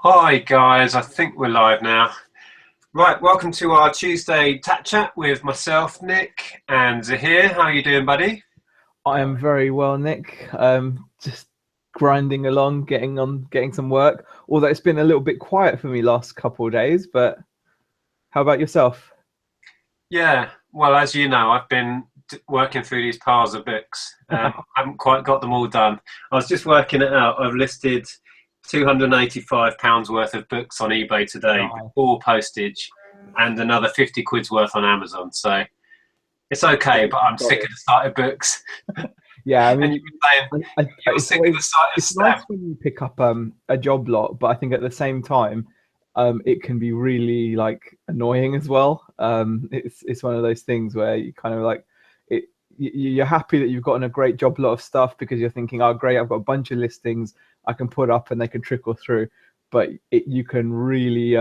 Hi guys, I think we're live now. Right, welcome to our Tuesday TAT chat with myself, Nick, and Zaheer. How are you doing, buddy? I am very well, Nick. Just grinding along, getting some work. Although it's been a little bit quiet for me last couple of days, but how about yourself? Yeah, well, as you know, I've been working through these piles of books. I haven't quite got them all done. I was just working it out. I've listed £285 worth of books on eBay today, Nice. before postage, and another 50 quid's worth on Amazon. So it's okay, but I'm sick of the sight of books. Yeah, I And mean, you were saying you're it's sick of always the sight of it's nice stamps. when you pick up a job lot, but I think at the same time, it can be really like annoying as well. It's one of those things where you kind of like it. You're happy that you've gotten a great job lot of stuff because you're thinking, oh, great, I've got a bunch of listings I can put up and they can trickle through. But you can really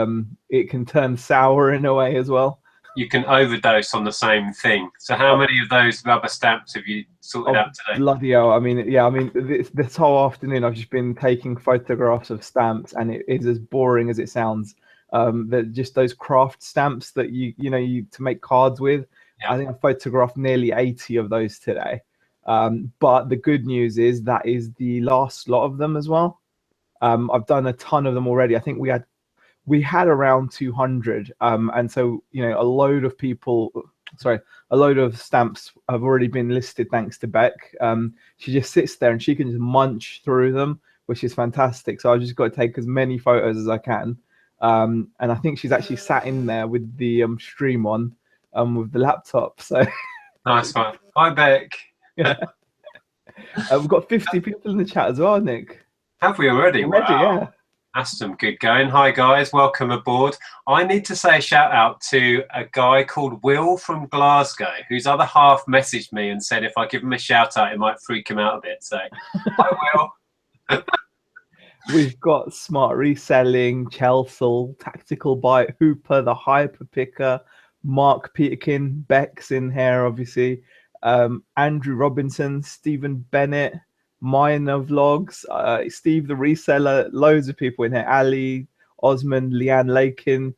it can turn sour in a way as well. You can overdose on the same thing. So how Oh, many of those rubber stamps have you sorted Oh out today? bloody hell! I mean, yeah, I mean, this whole afternoon I've just been taking photographs of stamps, and it is as boring as it sounds. They're just those craft stamps that you to make cards with. Yeah. I think I photographed nearly 80 of those today. But the good news is that is the last lot of them as well. I've done a ton of them already. I think we had around 200, and so a load of people, sorry, a load of stamps have already been listed thanks to Beck. She just sits there and she can just munch through them, which is fantastic. So I've just got to take as many photos as I can. And I think she's actually sat in there with the stream on, with the laptop. So Nice one. Hi, Beck. yeah, we've got 50 people in the chat as well, Nick. Have we already? Already, Wow. yeah. That's some good going. Hi, guys. Welcome aboard. I need to say a shout out to a guy called Will from Glasgow, whose other half messaged me and said if I give him a shout out, it might freak him out a bit. So, hi, Will. We've got Smart Reselling, Chelsea, Tactical Bite, Hooper, the Hyper Picker, Mark Peterkin, Beck's in here, obviously, Andrew Robinson, Stephen Bennett, Minor Vlogs, Steve the Reseller, loads of people in here, Ali, Osman, Leanne Lakin.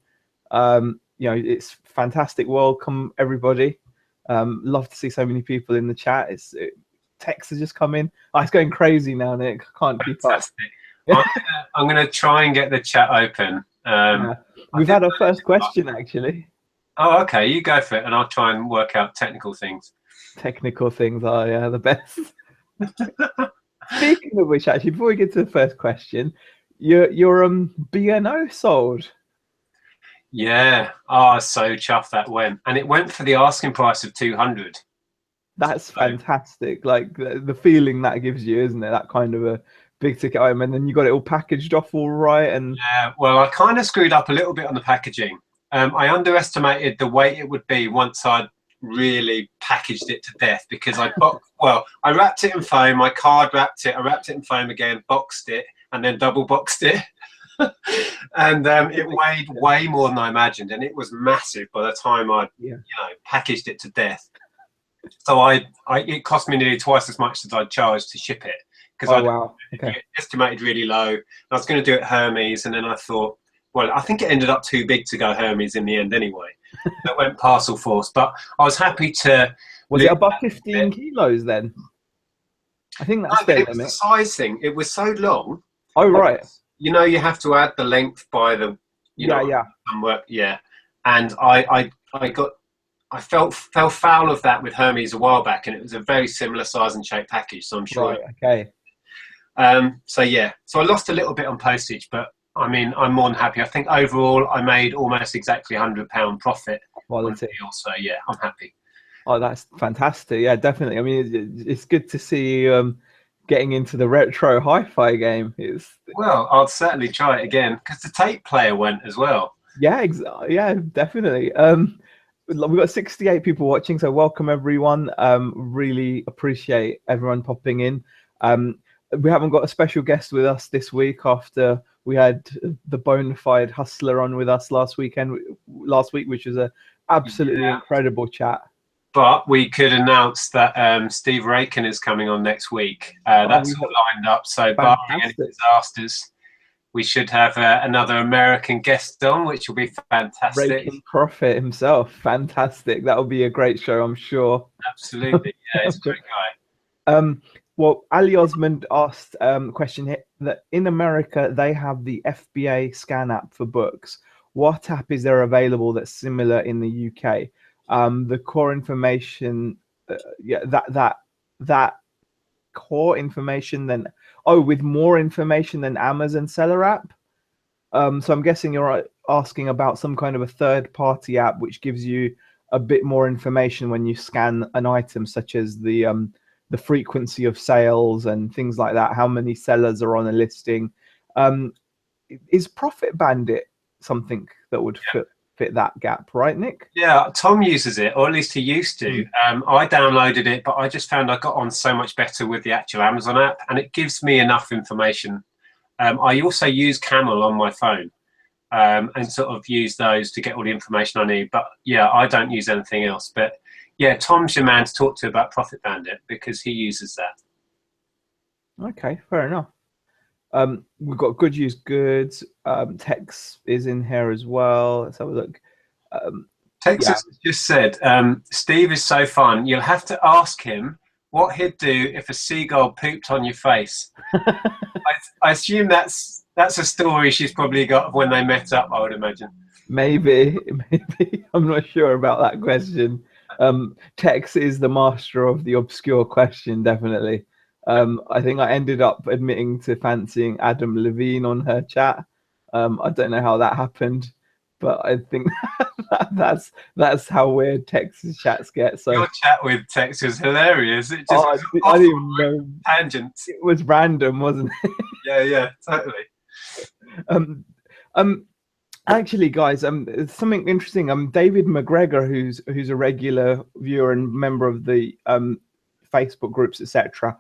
It's fantastic. Welcome, everybody. Love to see so many people in the chat. Texts are just coming. Oh, it's going crazy now, Nick. I can't keep up. Fantastic. I'm gonna try and get the chat open. Yeah. We've had our first question actually. Oh, okay. You go for it, and I'll try and work out technical things. Technical things are, yeah, the best. Speaking of which, actually, before we get to the first question, your BNO sold. Yeah. Oh, so chuffed that went, and it went for the asking price of 200. That's So, fantastic. Like the feeling that gives you, isn't it? That kind of a big ticket item, and then you got it all packaged off all right. And yeah. Well, I kind of screwed up a little bit on the packaging. I underestimated the weight it would be once I'd really packaged it to death because I wrapped it in foam, I card wrapped it, I wrapped it in foam again, boxed it, and then double boxed it. And it weighed way more than I imagined, and it was massive by the time I, yeah, packaged it to death. So it cost me nearly twice as much as I'd charged to ship it because oh I wow, okay. estimated really low. I was going to do it Hermes, and then I thought, well, I think it ended up too big to go Hermes in the end anyway. It went Parcel Force, but I was happy to. Was it above 15 kilos then? I think No, that's but their it was the limit. size thing. It was so long. Oh right, You have to add the length by the, yeah, yeah. work. Yeah, and I fell foul of that with Hermes a while back, and it was a very similar size and shape package. So I'm sure. Right, okay. So yeah, so I lost a little bit on postage, but I mean, I'm more than happy. I think overall I made almost exactly £100 profit on the Quality. deal. So yeah, I'm happy. Oh, that's fantastic. Yeah, definitely. I mean, it's good to see you getting into the retro hi-fi game. It's Well, I'll certainly try it again because the tape player went as well. yeah, yeah, definitely. We've got 68 people watching, so welcome everyone. Really appreciate everyone popping in. We haven't got a special guest with us this week after we had the bona fide hustler on with us last week, which was a absolutely Yeah. incredible chat. But we could announce that Steve Rakin is coming on next week. That's all lined up. So barring any disasters, we should have another American guest on, which will be fantastic. Raking Profit himself. Fantastic. That'll be a great show, I'm sure. Absolutely. Yeah, he's a great guy. Well, Ali Osmond asked a question here that in America, they have the FBA scan app for books. What app is there available that's similar in the UK? The core information, that core information than, with more information than Amazon seller app. So I'm guessing you're asking about some kind of a third-party app which gives you a bit more information when you scan an item, such as the frequency of sales and things like that, how many sellers are on a listing. Is Profit Bandit something that would fit that gap, right, Nick? Yeah, Tom uses it, or at least he used to. I downloaded it, but I just found I got on so much better with the actual Amazon app, and it gives me enough information. I also use Camel on my phone, and sort of use those to get all the information I need. But yeah, I don't use anything else. But yeah, Tom's your man to talk to about Profit Bandit because he uses that. Okay, fair enough. We've got Good Use Goods. Tex is in here as well. Let's have a look. Texas just said, Steve is so fun. You'll have to ask him what he'd do if a seagull pooped on your face. I assume that's a story she's probably got of when they met up, I would imagine. Maybe. I'm not sure about that question. Tex is the master of the obscure question, definitely. I think I ended up admitting to fancying Adam Levine on her chat. I don't know how that happened, but I think that's how weird Tex's chats get. So your chat with Tex was hilarious. It just I didn't even know tangents. It was random, wasn't it? Yeah, totally. Actually, guys, something interesting. David McGregor, who's a regular viewer and member of the Facebook groups, etc.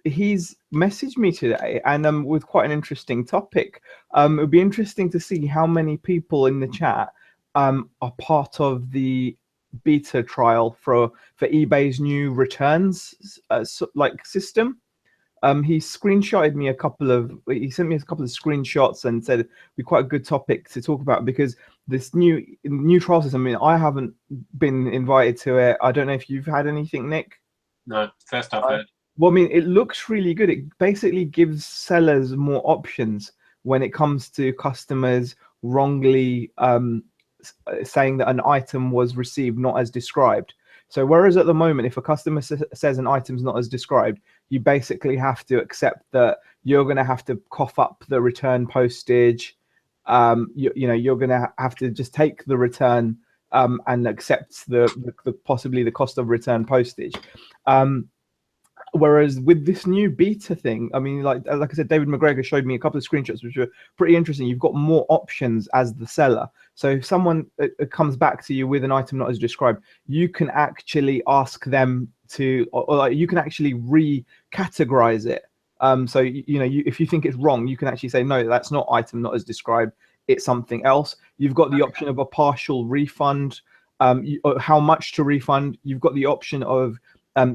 He's messaged me today, and with quite an interesting topic. It would be interesting to see how many people in the chat are part of the beta trial for eBay's new returns system. He screenshotted me he sent me a couple of screenshots and said it'd be quite a good topic to talk about because this new trial system. I mean, I haven't been invited to it. I don't know if you've had anything, Nick. No, first I've heard. Well, I mean, it looks really good. It basically gives sellers more options when it comes to customers wrongly saying that an item was received not as described. So whereas at the moment, if a customer says an item's not as described, you basically have to accept that you're going to have to cough up the return postage. You're going to have to just take the return and accept the possibly the cost of return postage. Whereas with this new beta thing, I mean, like I said, David McGregor showed me a couple of screenshots which were pretty interesting. You've got more options as the seller. So if someone comes back to you with an item not as described, you can actually ask them to, or you can actually recategorize it. So if you think it's wrong, you can actually say, no, that's not item not as described. It's something else. You've got the option of a partial refund, how much to refund. You've got the option of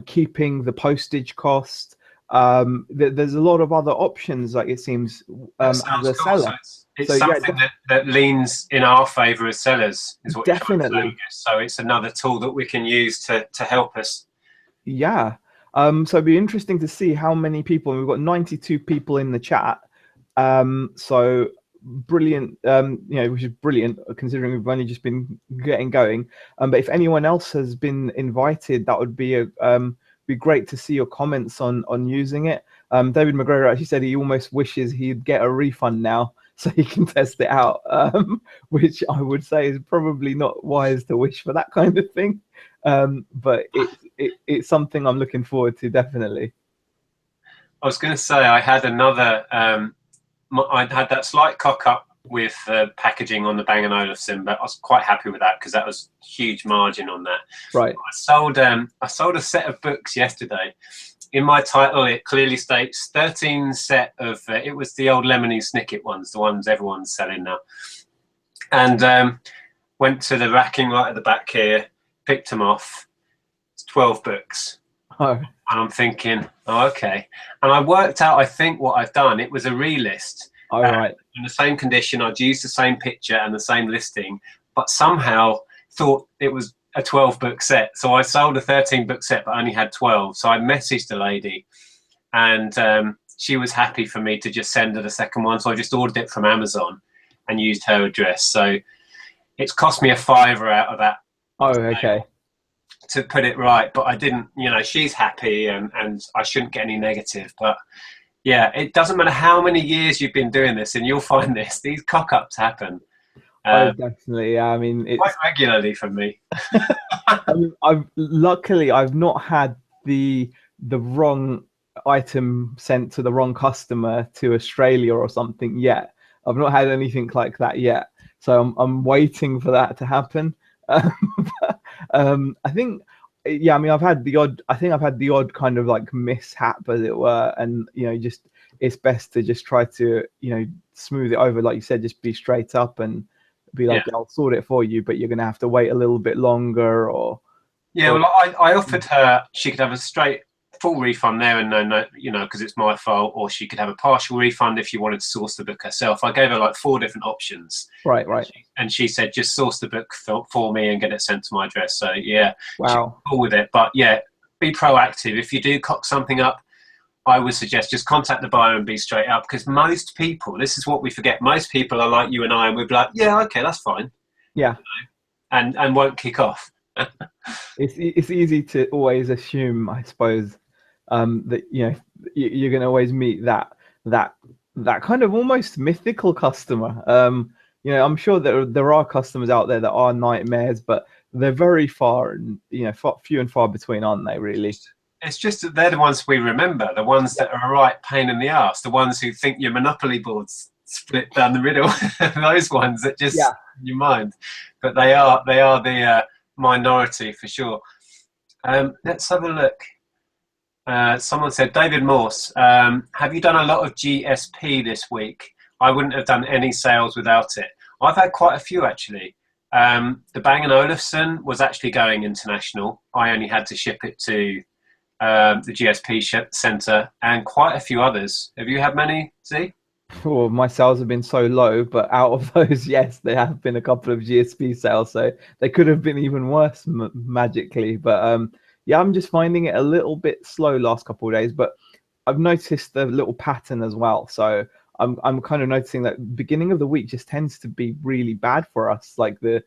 keeping the postage cost. There's a lot of other options, like it seems, as a seller. So it's something that leans in our favor as sellers, is what definitely. You're trying to say. So it's another tool that we can use to help us. Yeah. So it'd be interesting to see how many people. We've got 92 people in the chat. So brilliant, which is brilliant considering we've only just been getting going. But if anyone else has been invited, that would be be great to see your comments on using it. David McGregor actually said he almost wishes he'd get a refund now so he can test it out, which I would say is probably not wise to wish for that kind of thing. But it's something I'm looking forward to, definitely. I was going to say I had another. I had that slight cock up with packaging on the Bang & Olufsen, but I was quite happy with that because that was huge margin on that. Right. I sold a set of books yesterday. In my title, it clearly states 13 set of. It was the old Lemony Snicket ones, the ones everyone's selling now. And went to the racking right at the back here, picked them off. It's 12 books. Oh. And I'm thinking, oh, okay. And I worked out, I think, what I've done. It was a relist. All right. In the same condition. I'd used the same picture and the same listing, but somehow thought it was a 12-book set. So I sold a 13-book set, but only had 12. So I messaged the lady, and she was happy for me to just send her the second one. So I just ordered it from Amazon and used her address. So it's cost me a £5 out of that. Oh, okay. To put it right, but I didn't, she's happy, and I shouldn't get any negative. But yeah, it doesn't matter how many years you've been doing this, and you'll find these cock-ups happen. Oh, definitely. Yeah, I mean, it's quite regularly for me. I mean, luckily I've not had the wrong item sent to the wrong customer to Australia or something yet. I've not had anything like that yet, so I'm waiting for that to happen. I think, yeah, I mean, I've had the odd kind of like mishap, as it were, and just it's best to just try to smooth it over, like you said, just be straight up and be like, yeah, I'll sort it for you, but you're gonna have to wait a little bit longer. Well, I offered her she could have a straight full refund there and no, because it's my fault, or she could have a partial refund if she wanted to source the book herself. I gave her like 4 different options. Right. And she said, just source the book for me and get it sent to my address. So yeah, wow, cool with it. But yeah, be proactive. If you do cock something up, I would suggest just contact the buyer and be straight up, because most people, this is what we forget, most people are like you and I, and we'd be like, yeah, okay, that's fine. Yeah. And won't kick off. It's easy to always assume, I suppose, that you're going to always meet that kind of almost mythical customer. I'm sure that there are customers out there that are nightmares, but they're very far and few and far between, aren't they? Really, it's just that they're the ones we remember, the ones that are a right pain in the arse, the ones who think your Monopoly board's split down the middle. Those ones that just in your mind, but they are the minority for sure. Let's have a look. Someone said, David Morse, have you done a lot of GSP this week? I wouldn't have done any sales without it. I've had quite a few, actually. The Bang & Olufsen was actually going international. I only had to ship it to the GSP centre, and quite a few others. Have you had many, Z? Well, my sales have been so low, but out of those, yes, there have been a couple of GSP sales, so they could have been even worse magically. But yeah, I'm just finding it a little bit slow last couple of days, but I've noticed the little pattern as well. So I'm kind of noticing that beginning of the week just tends to be really bad for us. Like the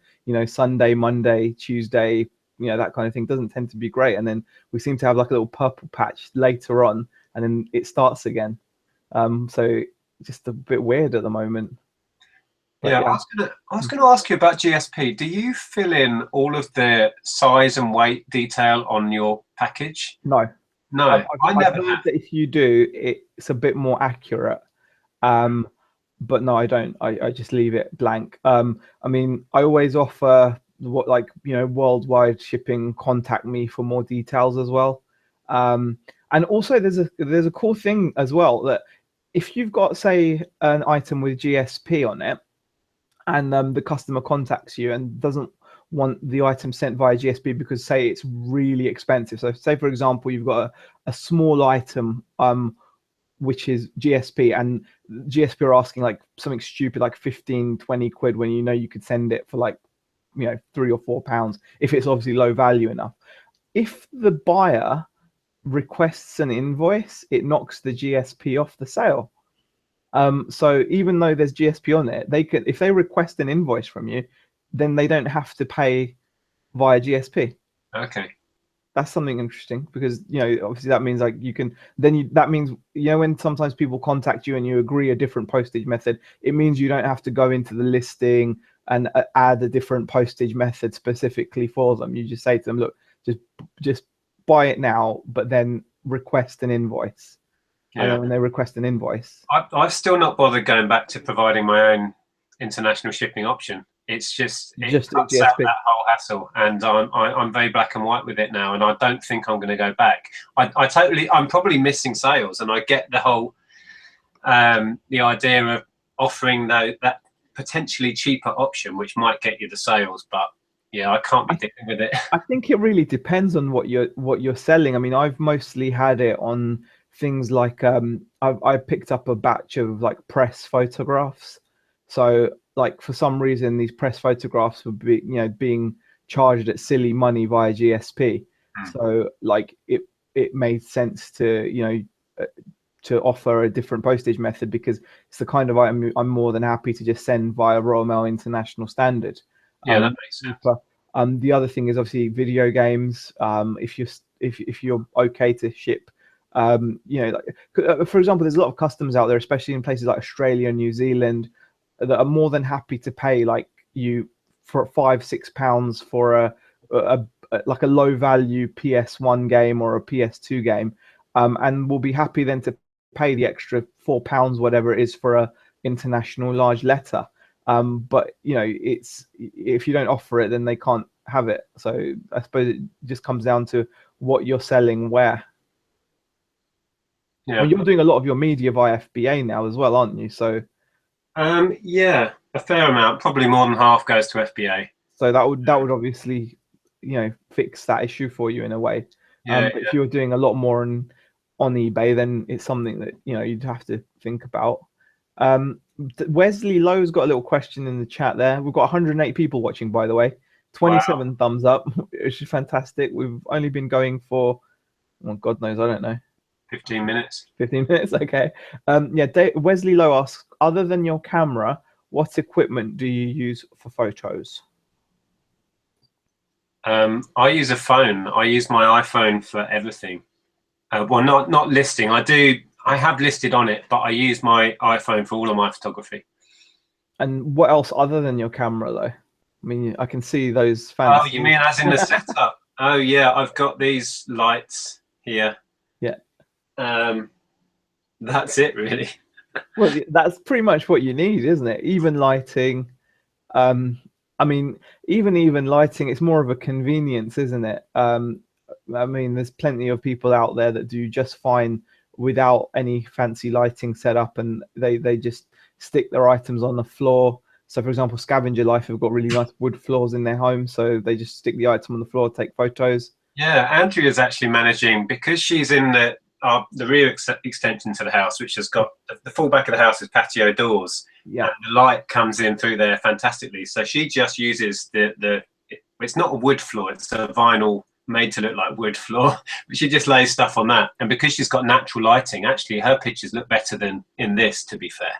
Sunday, Monday, Tuesday, that kind of thing doesn't tend to be great, and then we seem to have like a little purple patch later on, and then it starts again. So just a bit weird at the moment. But yeah, I was gonna ask you about GSP. Do you fill in all of the size and weight detail on your package? No. I never heard that if you do, it's a bit more accurate. But no, I don't. I just leave it blank. I mean, I always offer worldwide shipping. Contact me for more details as well. And also there's a cool thing as well, that if you've got, say, an item with GSP on it, and the customer contacts you and doesn't want the item sent via GSP because, say, it's really expensive. So say, for example, you've got a small item which is GSP, and GSP are asking like something stupid like 15-20 quid when you could send it for like £3 or £4 if it's obviously low value enough. If the buyer requests an invoice, it knocks the GSP off the sale. So even though there's GSP on it, they could, if they request an invoice from you, then they don't have to pay via GSP. Okay. That's something interesting, because obviously that means like that means when sometimes people contact you and you agree a different postage method, it means you don't have to go into the listing and add a different postage method specifically for them. You just say to them, look, just buy it now, but then request an invoice. Yeah. And then when they request an invoice, I've still not bothered going back to providing my own international shipping option. It's just cuts out that whole hassle, and I'm very black and white with it now, and I don't think I'm going to go back. I'm probably missing sales, and I get the whole the idea of offering that potentially cheaper option, which might get you the sales, but yeah, I can't be dealing with it. I think it really depends on what you're selling. I mean, I've mostly had it on things like I picked up a batch of like press photographs. So like for some reason these press photographs would be being charged at silly money via GSP. So like it made sense to to offer a different postage method, because it's the kind of item I'm more than happy to just send via Royal Mail International Standard. Yeah, that makes sense. But the other thing is obviously video games. If you're okay to ship, like, for example, there's a lot of customs out there, especially in places like Australia and New Zealand, that are more than happy to pay like you for £5-6 for a like a low value PS1 game or a PS2 game, and will be happy then to pay the extra £4, whatever it is, for a international large letter. But it's, if you don't offer it, then they can't have it. So I suppose it just comes down to what you're selling where. Yeah. Well, you're doing a lot of your media via FBA now as well, aren't you? So yeah, a fair amount, probably more than half goes to FBA. So that would obviously fix that issue for you in a way. But if you're doing a lot more on eBay, then it's something that you'd have to think about. Wesley Lowe's got a little question in the chat there. We've got 108 people watching, by the way. 27 thumbs up, which is fantastic. We've only been going for, well, God knows, I don't know. 15 minutes. 15 minutes, okay. Wesley Lowe asks, other than your camera, what equipment do you use for photos? I use a phone. I use my iPhone for everything. Well, not listing. I have listed on it, but I use my iPhone for all of my photography. And what else other than your camera, though? I mean, I can see those fancy... Oh, you mean as in the setup? Oh, yeah. I've got these lights here. Yeah. That's it, really. Well, that's pretty much what you need, isn't it? Even lighting. I mean, even lighting, it's more of a convenience, isn't it? I mean, there's plenty of people out there that do just fine without any fancy lighting setup, and they just stick their items on the floor. So, for example, Scavenger Life have got really nice wood floors in their home, so they just stick the item on the floor, take photos. Yeah, Andrea's actually managing, because she's in the rear extension to the house, which has got the full back of the house is patio doors. Yeah, and the light comes in through there fantastically. So she just uses it's not a wood floor, it's a vinyl made to look like wood floor, but she just lays stuff on that. And because she's got natural lighting, actually her pictures look better than in this, to be fair.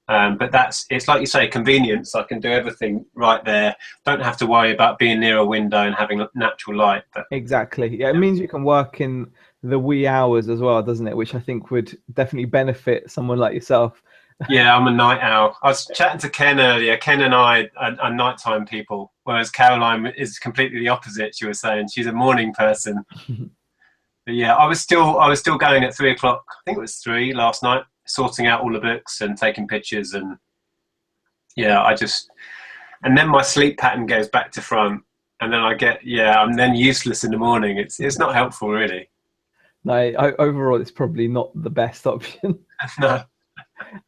But it's like you say, convenience. I can do everything right there. Don't have to worry about being near a window and having natural light. But exactly. Yeah, it means you can work in the wee hours as well, doesn't it? Which I think would definitely benefit someone like yourself. Yeah, I'm a night owl. I was chatting to Ken earlier. Ken and I are nighttime people, whereas Caroline is completely the opposite. She was saying she's a morning person. But yeah, I was still going at 3 o'clock. I think it was 3 last night, sorting out all the books and taking pictures. And yeah, and then my sleep pattern goes back to front, and then I'm then useless in the morning. It's not helpful, really. No, overall, it's probably not the best option. No.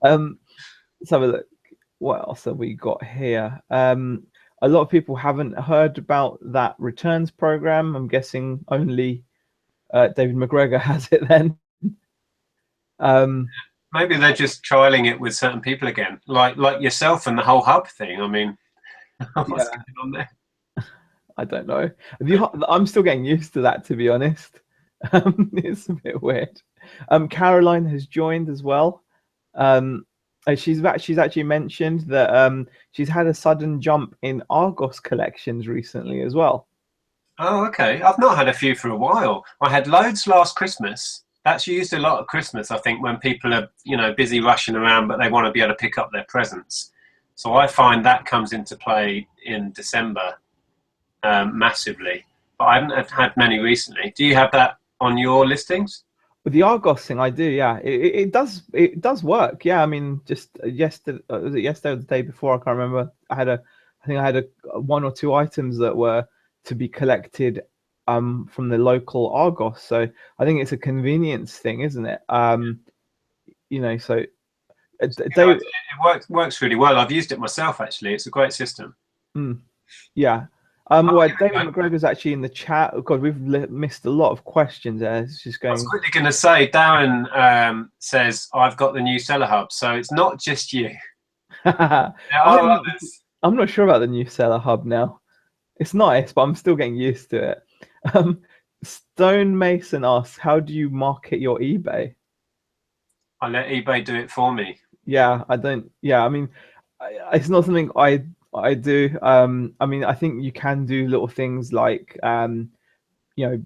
Let's have a look. What else have we got here? A lot of people haven't heard about that returns program. I'm guessing only David McGregor has it then. Maybe they're just trialing it with certain people again, like yourself and the whole hub thing. I mean, what's going on there? I don't know. I'm still getting used to that, to be honest. It's a bit weird. Caroline has joined as well. She's actually mentioned that she's had a sudden jump in Argos collections recently as well. Oh, okay. I've not had a few for a while. I had loads last Christmas. That's used a lot at Christmas, I think, when people are busy rushing around, but they want to be able to pick up their presents. So I find that comes into play in December massively. But I haven't had many recently. Do you have that on your listings? With the Argos thing, I do, yeah. It does work, yeah. I mean, just yesterday, was it yesterday or the day before? I can't remember. I think I had 1 or 2 items that were to be collected from the local Argos. So I think it's a convenience thing, isn't it? So it works really well. I've used it myself, actually. It's a great system. Yeah. Well, David McGregor's actually in the chat. Oh, God, we've missed a lot of questions there. It's just I going. was quickly going to say, Darren says, I've got the new Seller Hub. So it's not just you. There are others. I'm not sure about the new Seller Hub now. It's nice, but I'm still getting used to it. Stone Mason asks, how do you market your eBay? I let eBay do it for me. Yeah, I don't. Yeah, I mean, it's not something I do. I mean, I think you can do little things like, you know,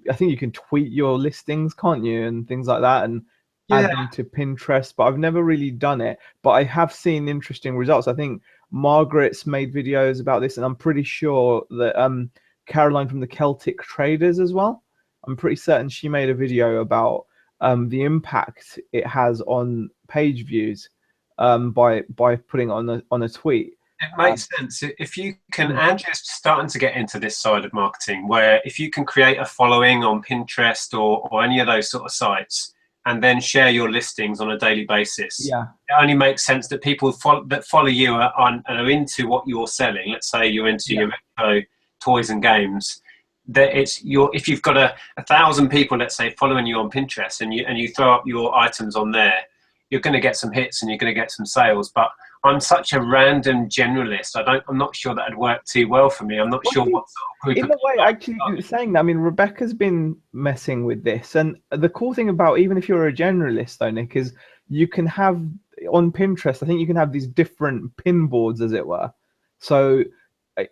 I think you can tweet your listings, can't you, and things like that, and add them to Pinterest. But I've never really done it. But I have seen interesting results. I think Margaret's made videos about this, and I'm pretty sure that Caroline from the Celtic Traders as well. I'm pretty certain she made a video about the impact it has on page views by putting it on a tweet. It makes sense. If you can, Andrew's starting to get into this side of marketing, where if you can create a following on Pinterest or any of those sort of sites, and then share your listings on a daily basis, it only makes sense that people that follow you are into what you're selling. Let's say you're into your retro toys and games. That if you've got 1,000 people, let's say, following you on Pinterest, and you throw up your items on there, you're going to get some hits and you're going to get some sales. But I'm such a random generalist. I'm not sure that'd work too well for me. I'm not sure what sort of group. In a way, actually, saying that, I mean, Rebecca's been messing with this, and the cool thing about, even if you're a generalist, though, Nick, is you can have on Pinterest. I think you can have these different pin boards, as it were. So,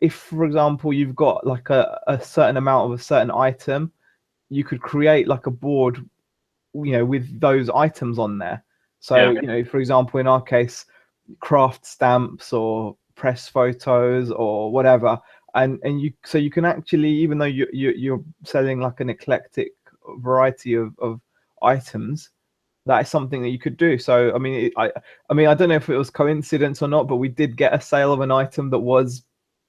if, for example, you've got like a certain amount of a certain item, you could create like a board, you know, with those items on there. So, you know, for example, in our case, craft stamps or press photos or whatever, and you can actually, even though you're selling like an eclectic variety of items, that is something that you could do. So I mean, I don't know if it was coincidence or not, but we did get a sale of an item that was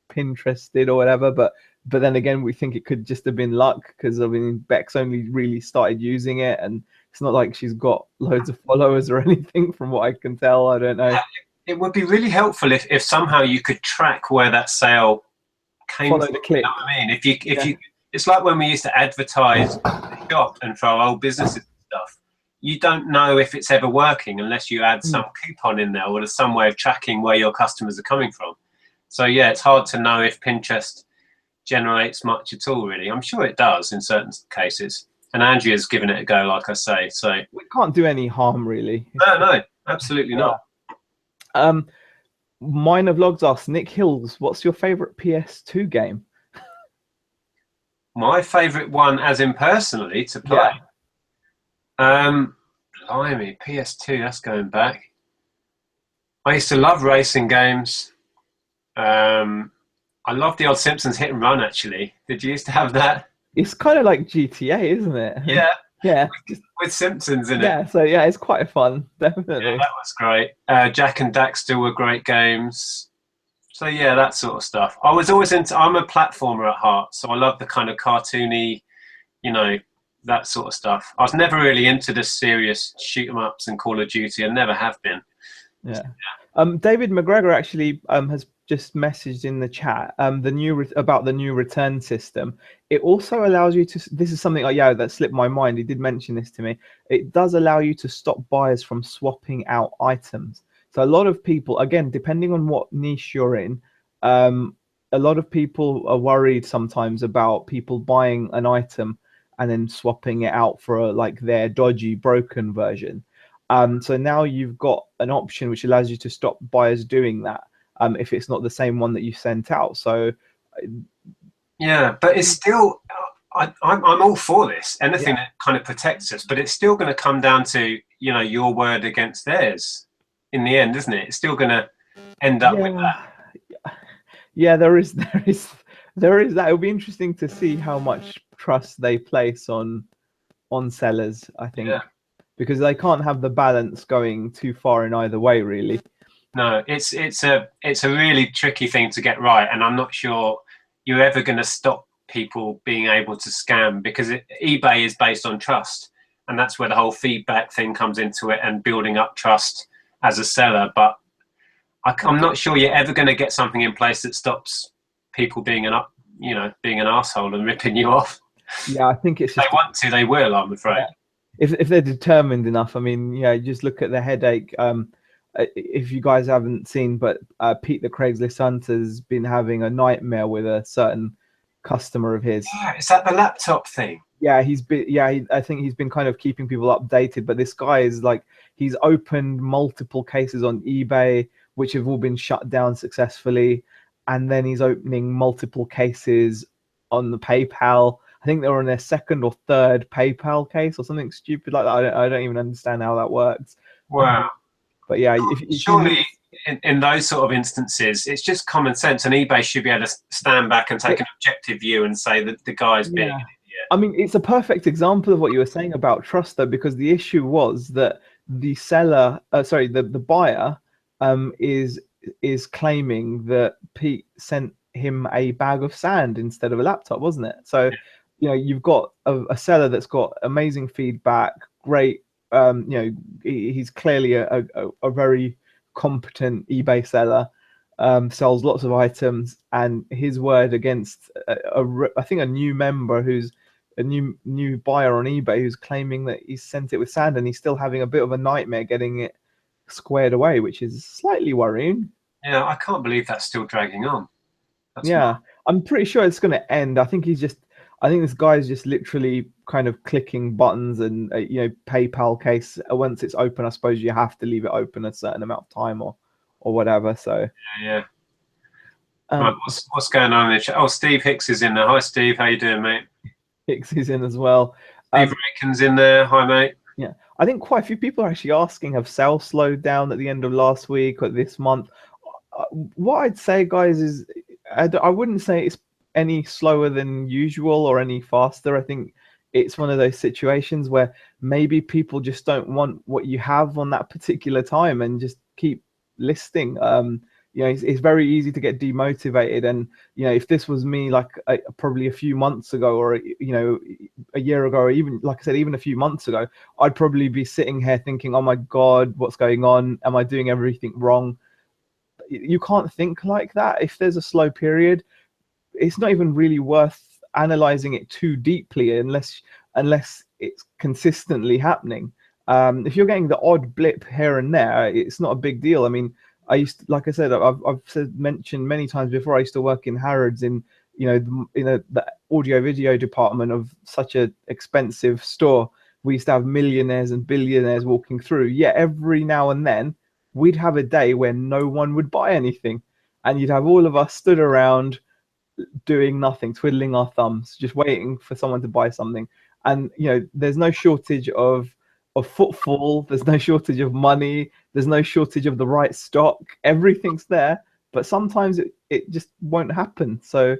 Pinterested or whatever, but then again, we think it could just have been luck, because I mean, Beck's only really started using it, and it's not like she's got loads of followers or anything, from what I can tell. I don't know. It would be really helpful if somehow you could track where that sale came from. The click. You know what I mean? If you, it's like when we used to advertise the shop and for our old businesses and stuff. You don't know if it's ever working unless you add some coupon in there, or there's some way of tracking where your customers are coming from. So yeah, it's hard to know if Pinterest generates much at all, really. I'm sure it does in certain cases. And Andrea's given it a go, like I say. So we can't do any harm, really. No, absolutely not. Minor Vlogs asks, Nick Hills, what's your favorite PS2 game? My favorite one, as in personally, to play. Blimey, PS2, that's going back. I used to love racing games. I love the old Simpsons Hit and Run, actually. Did you used to have that? It's kind of like GTA, isn't it? Yeah. With Simpsons in it. Yeah, so yeah, it's quite fun, definitely. Yeah, that was great. Jack and Daxter were great games. So yeah, that sort of stuff. I was always I'm a platformer at heart, so I love the kind of cartoony, you know, that sort of stuff. I was never really into the serious shoot 'em ups and Call of Duty. I never have been. Yeah. David McGregor actually has just messaged in the chat about the new return system. It also allows you to, this is something that slipped my mind. He did mention this to me. It does allow you to stop buyers from swapping out items. So a lot of people, again, depending on what niche you're in, a lot of people are worried sometimes about people buying an item and then swapping it out for like their dodgy, broken version. So now you've got an option which allows you to stop buyers doing that if it's not the same one that you sent out. So yeah, but it's still, I'm all for this, anything that kind of protects us, but it's still going to come down to, you know, your word against theirs in the end, isn't it? It's still going to end up with that. Yeah, there is that. It'll be interesting to see how much trust they place on sellers, I think. Because they can't have the balance going too far in either way, really. No, it's a really tricky thing to get right, and I'm not sure you're ever going to stop people being able to scam, because eBay is based on trust, and that's where the whole feedback thing comes into it, and building up trust as a seller. But I'm not sure you're ever going to get something in place that stops people being being an asshole and ripping you off. Yeah, I think it's If they just want to, they will, I'm afraid. if they're determined enough. I mean, yeah, just look at the headache. If you guys haven't seen, but Pete the Craigslist Hunter's been having a nightmare with a certain customer of his. Yeah, is that the laptop thing? Yeah, he's been. Yeah, I think he's been kind of keeping people updated. But this guy is like, he's opened multiple cases on eBay, which have all been shut down successfully, and then he's opening multiple cases on the PayPal. I think they're on their second or third PayPal case or something stupid like that. I don't even understand how that works. Wow. But yeah, surely in those sort of instances, it's just common sense, and eBay should be able to stand back and take an objective view and say that the guy's being an idiot. I mean, it's a perfect example of what you were saying about trust, though, because the issue was that the seller, the buyer, is claiming that Pete sent him a bag of sand instead of a laptop, wasn't it? So, you've got a seller that's got amazing feedback, great. He's clearly a very competent eBay seller, sells lots of items, and his word against I think a new member who's a new buyer on eBay who's claiming that he sent it with sand, and he's still having a bit of a nightmare getting it squared away, which is slightly worrying. Yeah, I can't believe that's still dragging on. I'm pretty sure it's going to end. I think this guy's just literally kind of clicking buttons, and PayPal case, once it's open, I suppose you have to leave it open a certain amount of time or whatever. So yeah. Right, what's going on in the chat? Oh, Steve Hicks is in there. Hi, Steve. How you doing, mate? Hicks is in as well. Steve Raken's in there. Hi, mate. Yeah, I think quite a few people are actually asking, have sales slowed down at the end of last week or this month? What I'd say, guys, is I wouldn't say it's any slower than usual or any faster. I think it's one of those situations where maybe people just don't want what you have on that particular time and just keep listing. It's very easy to get demotivated, and if this was me like probably a few months ago, or a year ago, or even, like I said, even a few months ago, I'd probably be sitting here thinking, oh my god, what's going on? Am I doing everything wrong? You can't think like that. If there's a slow period, it's not even really worth analyzing it too deeply unless it's consistently happening. If you're getting the odd blip here and there, it's not a big deal. I mean, like I said, I've mentioned many times before, I used to work in Harrods in the audio video department of such an expensive store. We used to have millionaires and billionaires walking through. Yeah, every now and then we'd have a day where no one would buy anything, and you'd have all of us stood around doing nothing, twiddling our thumbs, just waiting for someone to buy something. And there's no shortage of footfall, there's no shortage of money, there's no shortage of the right stock. Everything's there, but sometimes it just won't happen. So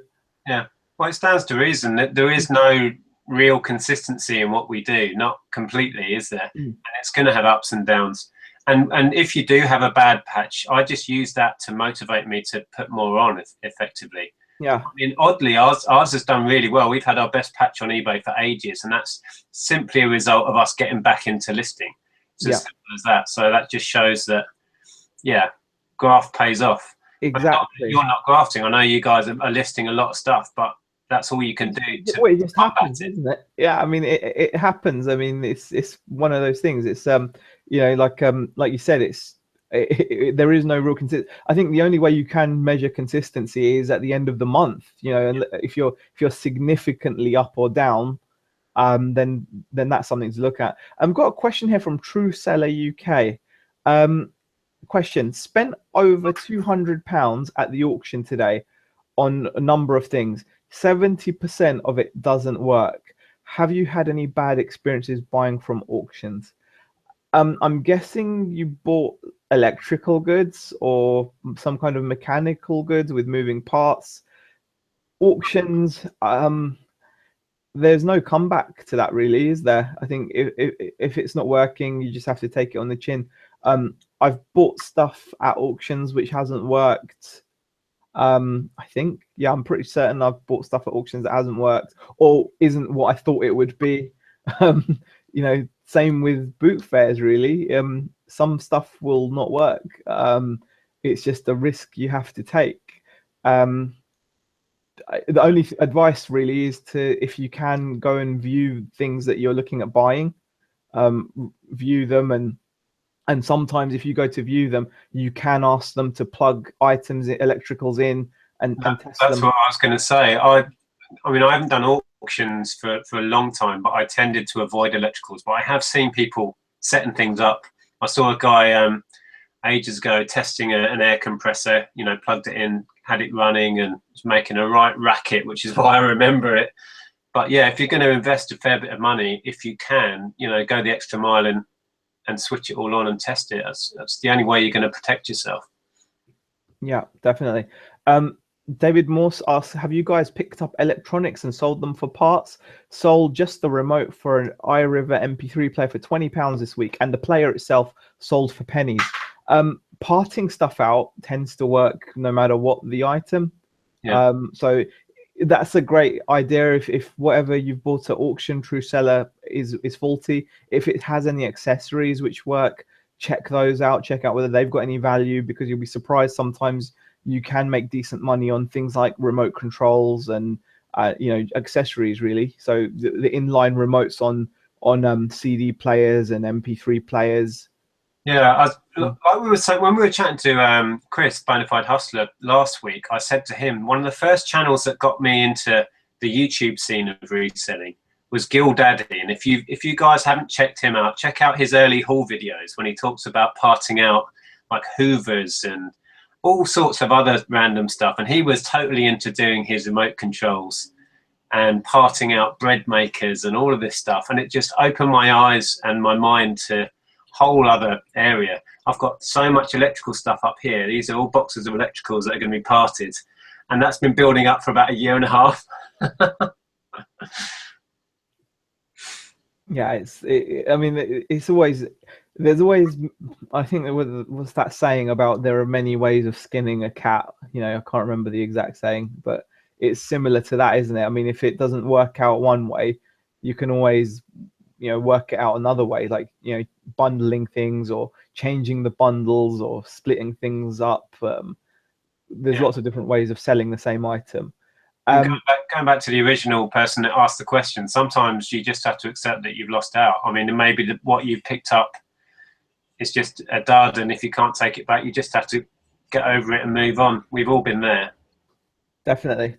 yeah, well, it stands to reason that there is no real consistency in what we do, not completely, is there? And it's going to have ups and downs. And if you do have a bad patch, I just use that to motivate me to put more on effectively. Yeah. I mean, oddly, ours has done really well. We've had our best patch on eBay for ages, and that's simply a result of us getting back into listing. It's as simple as that. So that just shows that, graft pays off. Exactly. You're not grafting. I know you guys are listing a lot of stuff, but that's all you can do to it just happens, isn't it? Yeah, I mean, it happens. I mean, it's one of those things. It's like you said, there is no real consistency. I think the only way you can measure consistency is at the end of the month. And if you're significantly up or down, then that's something to look at. I've got a question here from True Seller UK. Question: spent over £200 at the auction today on a number of things. 70% of it doesn't work. Have you had any bad experiences buying from auctions? I'm guessing you bought electrical goods or some kind of mechanical goods with moving parts. Auctions, there's no comeback to that, really, is there? I think if it's not working, you just have to take it on the chin. I've bought stuff at auctions which hasn't worked. I think, I'm pretty certain I've bought stuff at auctions that hasn't worked or isn't what I thought it would be. Same with boot fairs, really. Some stuff will not work. It's just a risk you have to take. the only advice really is to, if you can, go and view things that you're looking at buying, view them, and sometimes if you go to view them, you can ask them to plug items, electricals in, and test That's them. what I was going to say. I mean, I haven't done auctions for a long time, but I tended to avoid electricals. But I have seen people setting things up. I saw a guy ages ago testing an air compressor, you know, plugged it in, had it running, and was making a right racket, which is why I remember it. But yeah, if you're going to invest a fair bit of money, if you can, you know, go the extra mile and switch it all on and test it. That's the only way you're going to protect yourself. Yeah, definitely. David Morse asks, have you guys picked up electronics and sold them for parts? Sold just the remote for an iRiver MP3 player for £20 this week, and the player itself sold for pennies. Parting stuff out tends to work no matter what the item. Yeah. So that's a great idea. If whatever you've bought at auction, true seller is faulty, if it has any accessories which work, check those out. Check out whether they've got any value, because you'll be surprised sometimes you can make decent money on things like remote controls and you know, accessories really. So the inline remotes on CD players and MP3 players. Yeah, like we were saying when we were chatting to Chris, Bonafide Hustler, last week, I said to him, one of the first channels that got me into the YouTube scene of reselling was Gil Daddy. And if you guys haven't checked him out, check out his early haul videos when he talks about parting out like Hoovers and all sorts of other random stuff. And he was totally into doing his remote controls and parting out bread makers and all of this stuff. And it just opened my eyes and my mind to whole other area. I've got so much electrical stuff up here. These are all boxes of electricals that are going to be parted, and that's been building up for about a year and a half. Yeah, I mean, it's always, there's always, I think there was that saying about there are many ways of skinning a cat. You know, I can't remember the exact saying, but it's similar to that, isn't it? I mean, if it doesn't work out one way, you can always, you know, work it out another way, like, you know, bundling things or changing the bundles or splitting things up. There's lots of different ways of selling the same item. Going back to the original person that asked the question, sometimes you just have to accept that you've lost out. I mean, maybe what you've picked up is just a dud, and if you can't take it back, you just have to get over it and move on. We've all been there. Definitely.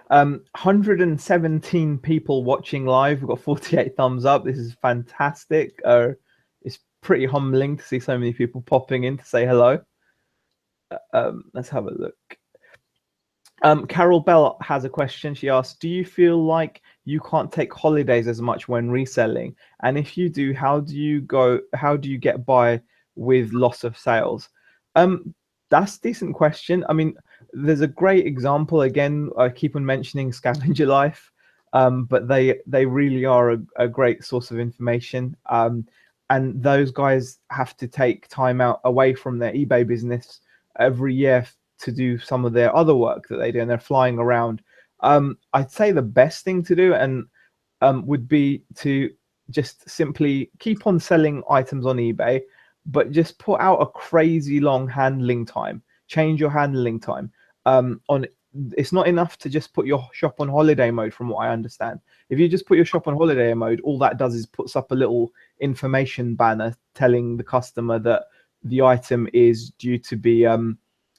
117 people watching live. We've got 48 thumbs up. This is fantastic. It's pretty humbling to see so many people popping in to say hello. Let's have a look. Carol Bell has a question. She asks, do you feel like you can't take holidays as much when reselling? And if you do, how do you get by with loss of sales? That's a decent question. I mean, there's a great example. Again, I keep on mentioning Scavenger Life, but they really are a great source of information. And those guys have to take time out away from their eBay business every year to do some of their other work that they do, and they're flying around. I'd say the best thing to do would be to just simply keep on selling items on eBay, but just put out a crazy long handling time. Change your handling time. It's not enough to just put your shop on holiday mode, from what I understand. If you just put your shop on holiday mode, all that does is puts up a little information banner telling the customer that the item is due to be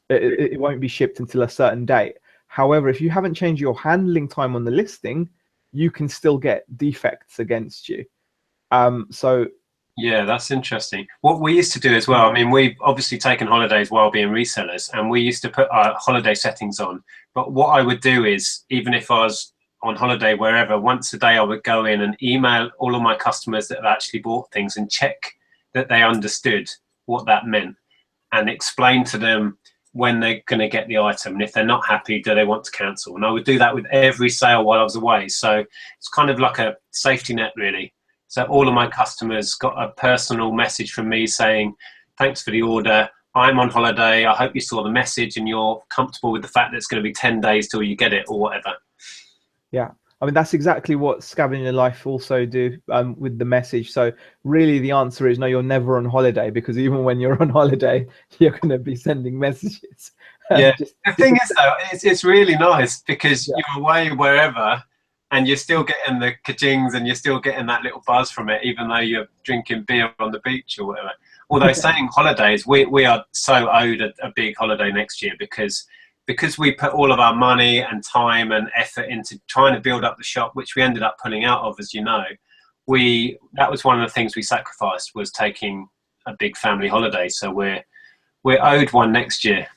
it won't be shipped until a certain date. However, if you haven't changed your handling time on the listing, you can still get defects against you. So yeah, that's interesting. What we used to do as well, I mean, we've obviously taken holidays while being resellers, and we used to put our holiday settings on. But what I would do is, even if I was on holiday wherever, once a day I would go in and email all of my customers that have actually bought things and check that they understood what that meant, and explain to them when they're going to get the item, and if they're not happy, do they want to cancel. And I would do that with every sale while I was away. So it's kind of like a safety net, really. So all of my customers got a personal message from me saying, thanks for the order, I'm on holiday, I hope you saw the message and you're comfortable with the fact that it's going to be 10 days till you get it, or whatever. Yeah, I mean, that's exactly what Scavenger Life also do with the message. So really the answer is no, you're never on holiday, because even when you're on holiday, you're going to be sending messages. Yeah. Just The thing is, though, it's really nice because Yeah. you're away wherever and you're still getting the ka-chings and you're still getting that little buzz from it, even though you're drinking beer on the beach or whatever. Although saying holidays, we are so owed a big holiday next year because we put all of our money and time and effort into trying to build up the shop, which we ended up pulling out of, as you know. That was one of the things we sacrificed, was taking a big family holiday. So we're owed one next year.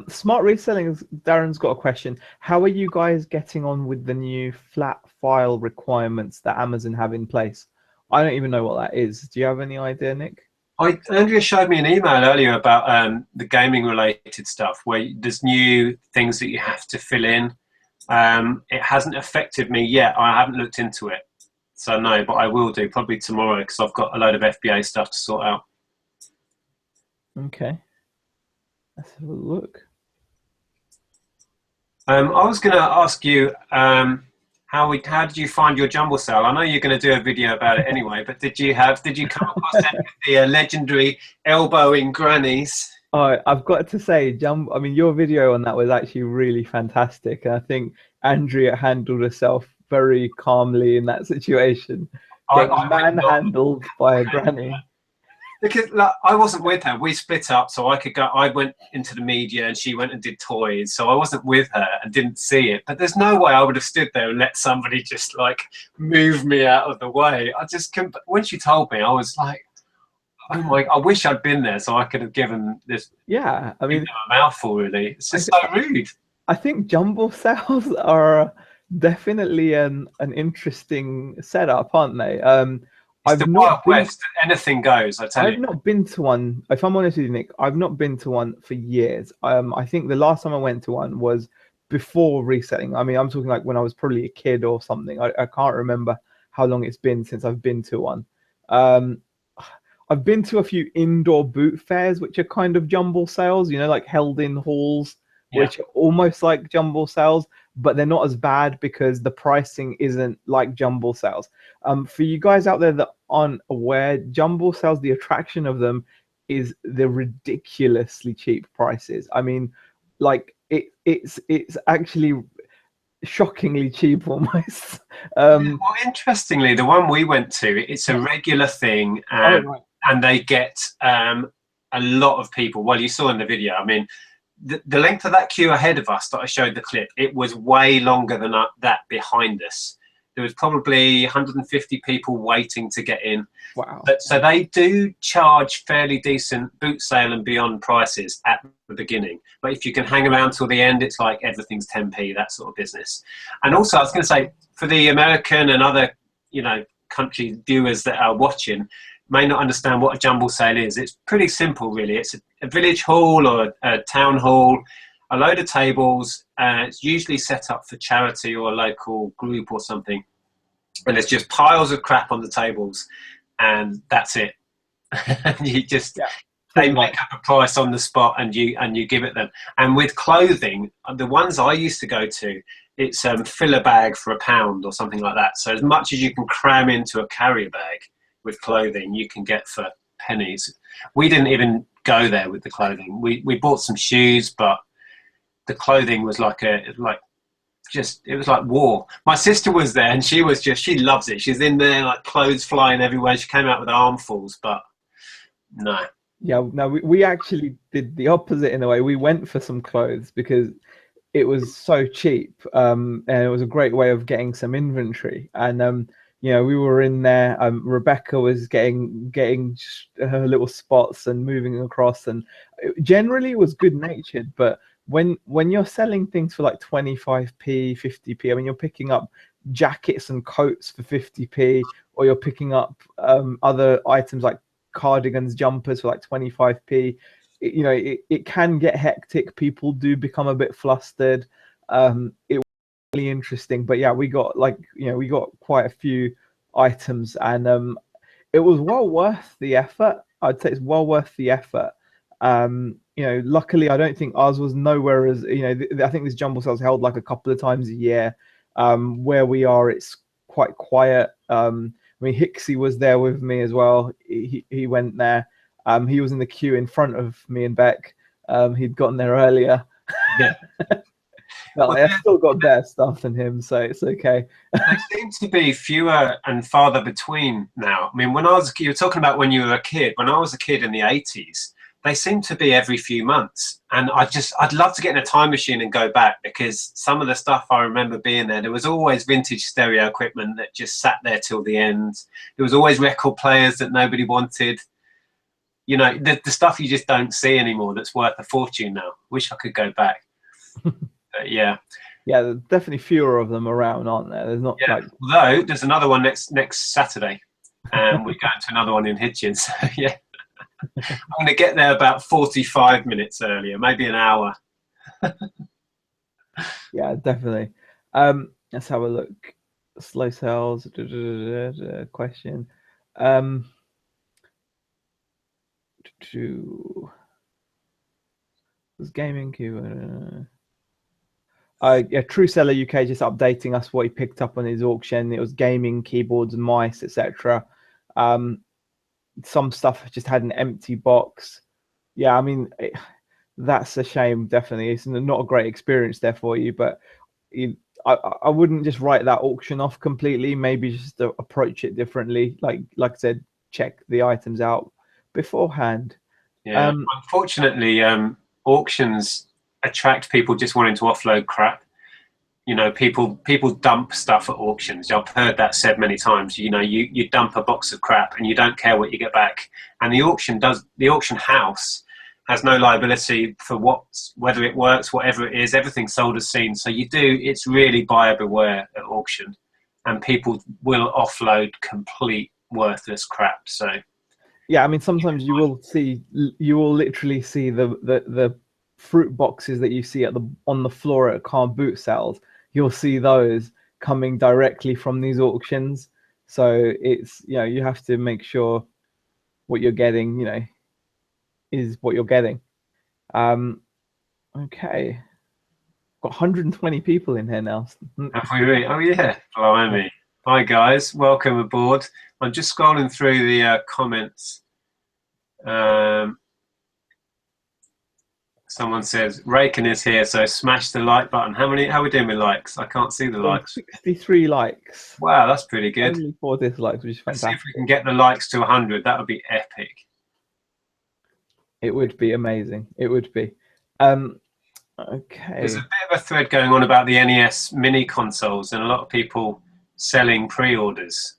Smart Reselling, Darren's got a question. How are you guys getting on with the new flat file requirements that Amazon have in place? I don't even know what that is. Do you have any idea, Nick? Andrea showed me an email earlier about the gaming related stuff, where there's new things that you have to fill in. It hasn't affected me yet. I haven't looked into it. So no, but I will do probably tomorrow because I've got a load of FBA stuff to sort out. Okay. Let's have a look. I was going to ask you, how did you find your Jumble sale? I know you're going to do a video about it anyway, but did you come across any of the legendary elbowing grannies? Oh, I've got to say, I mean, your video on that was actually really fantastic. And I think Andrea handled herself very calmly in that situation, getting manhandled by a granny. Because I wasn't with her. We split up, so I could go. I went into the media, and she went and did toys. So I wasn't with her and didn't see it. But there's no way I would have stood there and let somebody just like move me out of the way. I just couldn't. When she told me, I was like, "Oh my! I wish I'd been there, so I could have given this." Yeah, I mean, a mouthful. Really, it's just so rude. I think Jumble sales are definitely an interesting setup, aren't they? It's the Wild West. Anything goes, I tell you. I've not been to one. If I'm honest with you, Nick, I've not been to one for years. I think the last time I went to one was before reselling. I mean, I'm talking like when I was probably a kid or something. I can't remember how long it's been since I've been to one. I've been to a few indoor boot fairs, which are kind of Jumble sales, you know, like held in halls, which are almost like Jumble sales, but they're not as bad because the pricing isn't like Jumble sales. For you guys out there that aren't aware, Jumble sales, the attraction of them is the ridiculously cheap prices. I mean, like it's actually shockingly cheap almost. Well, interestingly, the one we went to, it's a regular thing, and they get a lot of people. Well, you saw in the video, I mean, the length of that queue ahead of us that I showed the clip, it was way longer than that behind us. There was probably 150 people waiting to get in. Wow. So they do charge fairly decent boot sale and beyond prices at the beginning. But if you can hang around till the end, it's like everything's 10p, that sort of business. And also, I was going to say, for the American and other, country viewers that are watching, may not understand what a Jumble sale is. It's pretty simple, really. It's a village hall or a town hall, a load of tables. It's usually set up for charity or a local group or something. And there's just piles of crap on the tables, and that's it. You just they make up a price on the spot, and you give it them. And with clothing, the ones I used to go to, it's fill a bag for £1 or something like that. So as much as you can cram into a carrier bag with clothing, you can get for pennies. We didn't even go there with the clothing. We bought some shoes, but the clothing was it was like war. My sister was there, and she loves it. She's in there, like clothes flying everywhere. She came out with armfuls, but no. Yeah, no, we actually did the opposite in a way. We went for some clothes because it was so cheap, and it was a great way of getting some inventory. And we were in there. Rebecca was getting her little spots and moving across, and generally was good natured. But when you're selling things for like 25p, 50p, I mean, you're picking up jackets and coats for 50p, or you're picking up other items like cardigans, jumpers for like 25p. It can get hectic. People do become a bit flustered. It was really interesting, but yeah, we got quite a few items, and it was well worth the effort. I'd say it's well worth the effort. You know, luckily, I don't think ours was nowhere as, you know, I think this jumble sale's held like a couple of times a year. Where we are, it's quite quiet. I mean, Hixie was there with me as well. He went there. He was in the queue in front of me and Beck. He'd gotten there earlier. Yeah. Well, I've still got better stuff than him, so it's okay. There seem to be fewer and farther between now. I mean, when I was, you were talking about when you were a kid. When I was a kid in the 80s, they seem to be every few months. And I'd love to get in a time machine and go back, because some of the stuff I remember being there was always vintage stereo equipment that just sat there till the end. There was always record players that nobody wanted. You know, the stuff you just don't see anymore that's worth a fortune now. Wish I could go back. But yeah. Yeah, there's definitely fewer of them around, aren't there? There's not like... Although there's another one next Saturday. And we're going to another one in Hitchins. So, yeah. I'm going to get there about 45 minutes earlier, maybe an hour. Yeah, definitely. Let's have a look. Slow sales question. Was gaming queue? Yeah, True Seller UK just updating us what he picked up on his auction. It was gaming keyboards and mice, etc. Some stuff just had an empty box. Yeah, I mean, that's a shame. Definitely, it's not a great experience there for you. But I wouldn't just write that auction off completely. Maybe just approach it differently. Like I said, check the items out beforehand. Yeah, unfortunately, auctions attract people just wanting to offload crap. You know, people dump stuff at auctions. I've heard that said many times. You know, you dump a box of crap and you don't care what you get back. And the auction house has no liability for whether it works, whatever it is. Everything's sold as seen. So it's really buyer beware at auction, and people will offload complete worthless crap. So yeah, I mean, sometimes you will literally see the fruit boxes that you see on the floor at car boot sales. You'll see those coming directly from these auctions. So it's, you know, you have to make sure what you're getting, you know, is what you're getting. Okay. Got 120 people in here now. Have we really? Oh yeah, blimey. Hi guys, welcome aboard. I'm just scrolling through the comments. Someone says Raken is here, so smash the like button. How are we doing with likes? I can't see the likes. 63 likes. Wow, that's pretty good. Only 4 dislikes, which is fantastic. Let's see if we can get the likes to 100. That would be epic. It would be amazing. It would be. Okay. There's a bit of a thread going on about the NES mini consoles, and a lot of people selling pre-orders,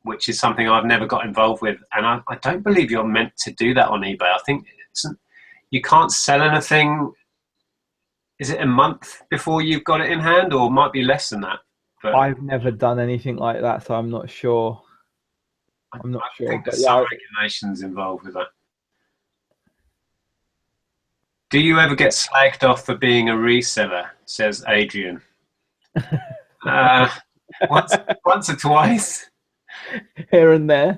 which is something I've never got involved with. And I don't believe you're meant to do that on eBay. I think you can't sell anything. Is it a month before you've got it in hand, or might be less than that? But I've never done anything like that, so I'm not sure. I think there's some regulations involved with that. Do you ever get slagged off for being a reseller? Says Adrian. Once or twice. Here and there.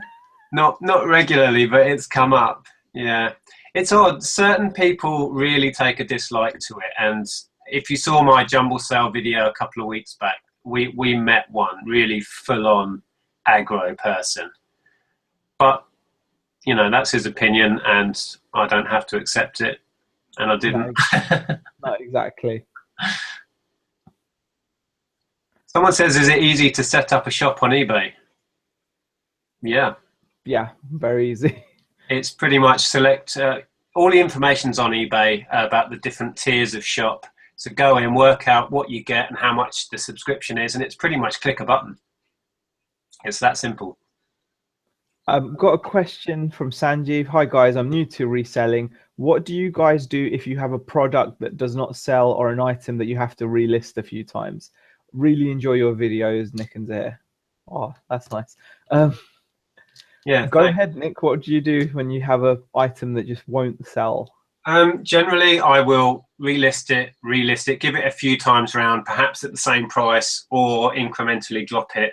Not regularly, but it's come up. Yeah. It's odd. Certain people really take a dislike to it. And if you saw my jumble sale video a couple of weeks back, we met one really full-on aggro person. But, you know, that's his opinion, and I don't have to accept it. And I didn't. No, exactly. Someone says, is it easy to set up a shop on eBay? Yeah. Yeah, very easy. It's pretty much select, all the information's on eBay about the different tiers of shop. So go in, work out what you get and how much the subscription is, and it's pretty much click a button. It's that simple. Got a question from Sanjeev. Hi guys, I'm new to reselling. What do you guys do if you have a product that does not sell or an item that you have to relist a few times? Really enjoy your videos, Nick and Zaheer. Oh, that's nice. Yeah. Go ahead, Nick. What do you do when you have an item that just won't sell? Generally, I will relist it, give it a few times round, perhaps at the same price, or incrementally drop it.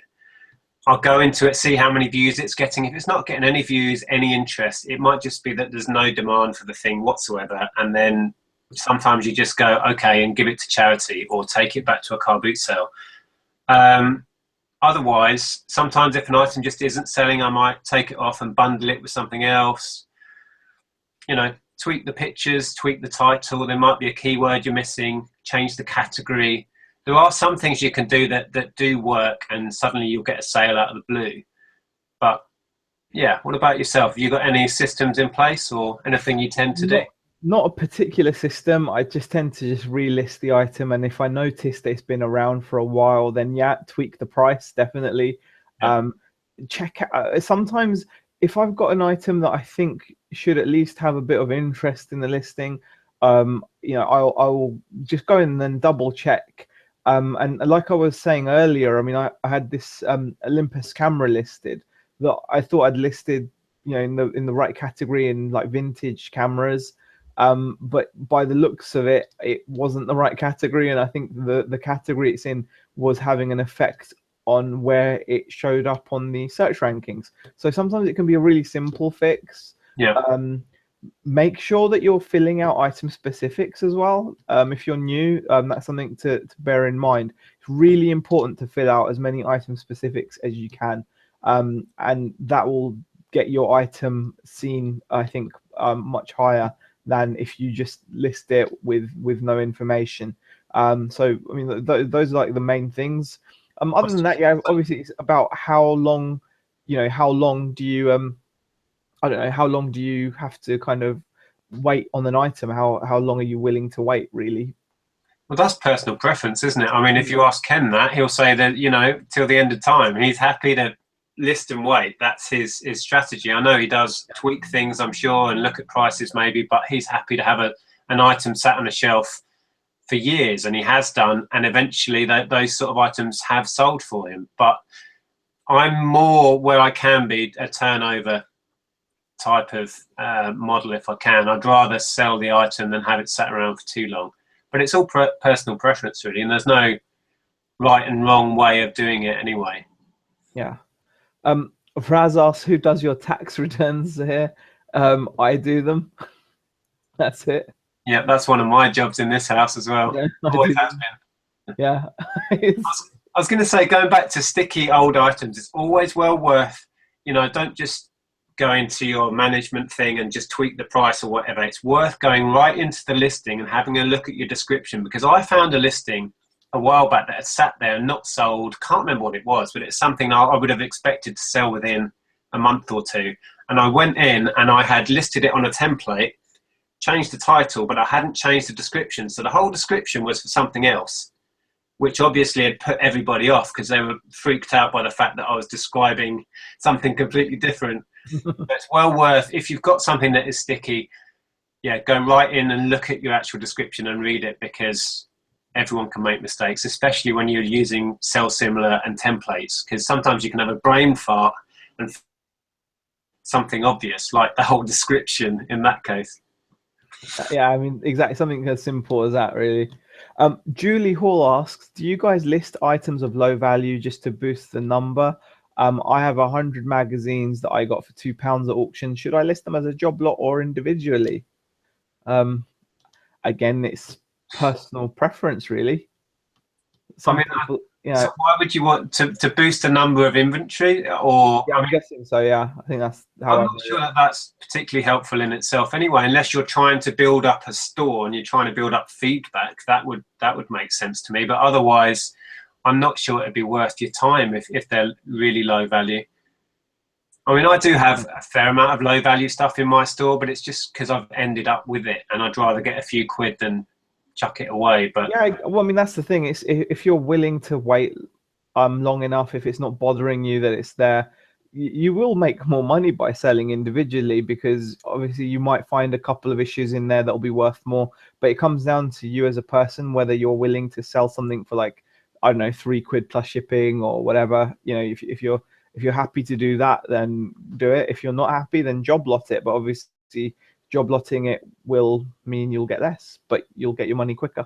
I'll go into it, see how many views it's getting. If it's not getting any views, any interest, it might just be that there's no demand for the thing whatsoever. And then sometimes you just go, okay, and give it to charity or take it back to a car boot sale. Otherwise, sometimes if an item just isn't selling, I might take it off and bundle it with something else. You know, tweak the pictures, tweak the title. There might be a keyword you're missing, change the category. There are some things you can do that do work, and suddenly you'll get a sale out of the blue. But yeah, what about yourself? Have you got any systems in place or anything you tend to do? Not a particular system. I just tend to just relist the item, and if I notice that it's been around for a while, then yeah, tweak the price, definitely. Yeah. Check out sometimes if I've got an item that I think should at least have a bit of interest in the listing, you know, I'll just go in and then double check. And like I was saying earlier, I mean, I had this Olympus camera listed that I thought I'd listed, you know, in the right category in like vintage cameras. But by the looks of it, it wasn't the right category, and I think the category it's in was having an effect on where it showed up on the search rankings. So sometimes it can be a really simple fix. Yeah. Make sure that you're filling out item specifics as well. If you're new, that's something to bear in mind. It's really important to fill out as many item specifics as you can, and that will get your item seen, I think, much higher than if you just list it with no information. So I mean, those are like the main things. Other than that, yeah, obviously it's about how long, you know, how long do you I don't know, how long do you have to kind of wait on an item? How long are you willing to wait, really? Well, that's personal preference, isn't it? I mean, if you ask Ken that, he'll say that, you know, till the end of time. He's happy to list and wait. That's his strategy. I know he does tweak things, I'm sure, and look at prices maybe, but he's happy to have an item sat on a shelf for years, and he has done, and eventually those sort of items have sold for him. But I'm more where I can be a turnover type of model if I can. I'd rather sell the item than have it sat around for too long. But it's all personal preference, really, and there's no right and wrong way of doing it anyway. Yeah. Fraz asks, who does your tax returns here? I do them. That's it. Yeah, that's one of my jobs in this house as well. Yeah, always has been. Yeah. I was going to say, going back to sticky old items, it's always well worth, you know, don't just go into your management thing and just tweak the price or whatever. It's worth going right into the listing and having a look at your description, because I found a listing a while back that had sat there and not sold. Can't remember what it was, but it's something I would have expected to sell within a month or two. And I went in and I had listed it on a template, changed the title, but I hadn't changed the description. So the whole description was for something else, which obviously had put everybody off because they were freaked out by the fact that I was describing something completely different. But it's well worth, if you've got something that is sticky, yeah, go right in and look at your actual description and read it, because everyone can make mistakes, especially when you're using sell similar and templates, because sometimes you can have a brain fart and something obvious like the whole description in that case. Yeah, I mean, exactly, something as simple as that, really. Julie Hall asks, do you guys list items of low value just to boost the number? I have 100 magazines that I got for £2 at auction. Should I list them as a job lot or individually? Again, it's personal preference, really. Some people, you know, so why would you want to boost the number of inventory? Or yeah, I'm guessing so. Yeah, I think that's how. I'm not sure that that's particularly helpful in itself, anyway. Unless you're trying to build up a store and you're trying to build up feedback, that would make sense to me. But otherwise, I'm not sure it'd be worth your time if they're really low value. I mean, I do have a fair amount of low value stuff in my store, but it's just because I've ended up with it, and I'd rather get a few quid than chuck it away. But yeah, well, I mean, that's the thing. It's if you're willing to wait long enough, if it's not bothering you that it's there, you will make more money by selling individually, because obviously you might find a couple of issues in there that'll be worth more. But it comes down to you as a person, whether you're willing to sell something for, like, I don't know, £3 plus shipping or whatever. You know, if you're happy to do that, then do it. If you're not happy, then job lot it. But obviously, job lotting it will mean you'll get less, but you'll get your money quicker.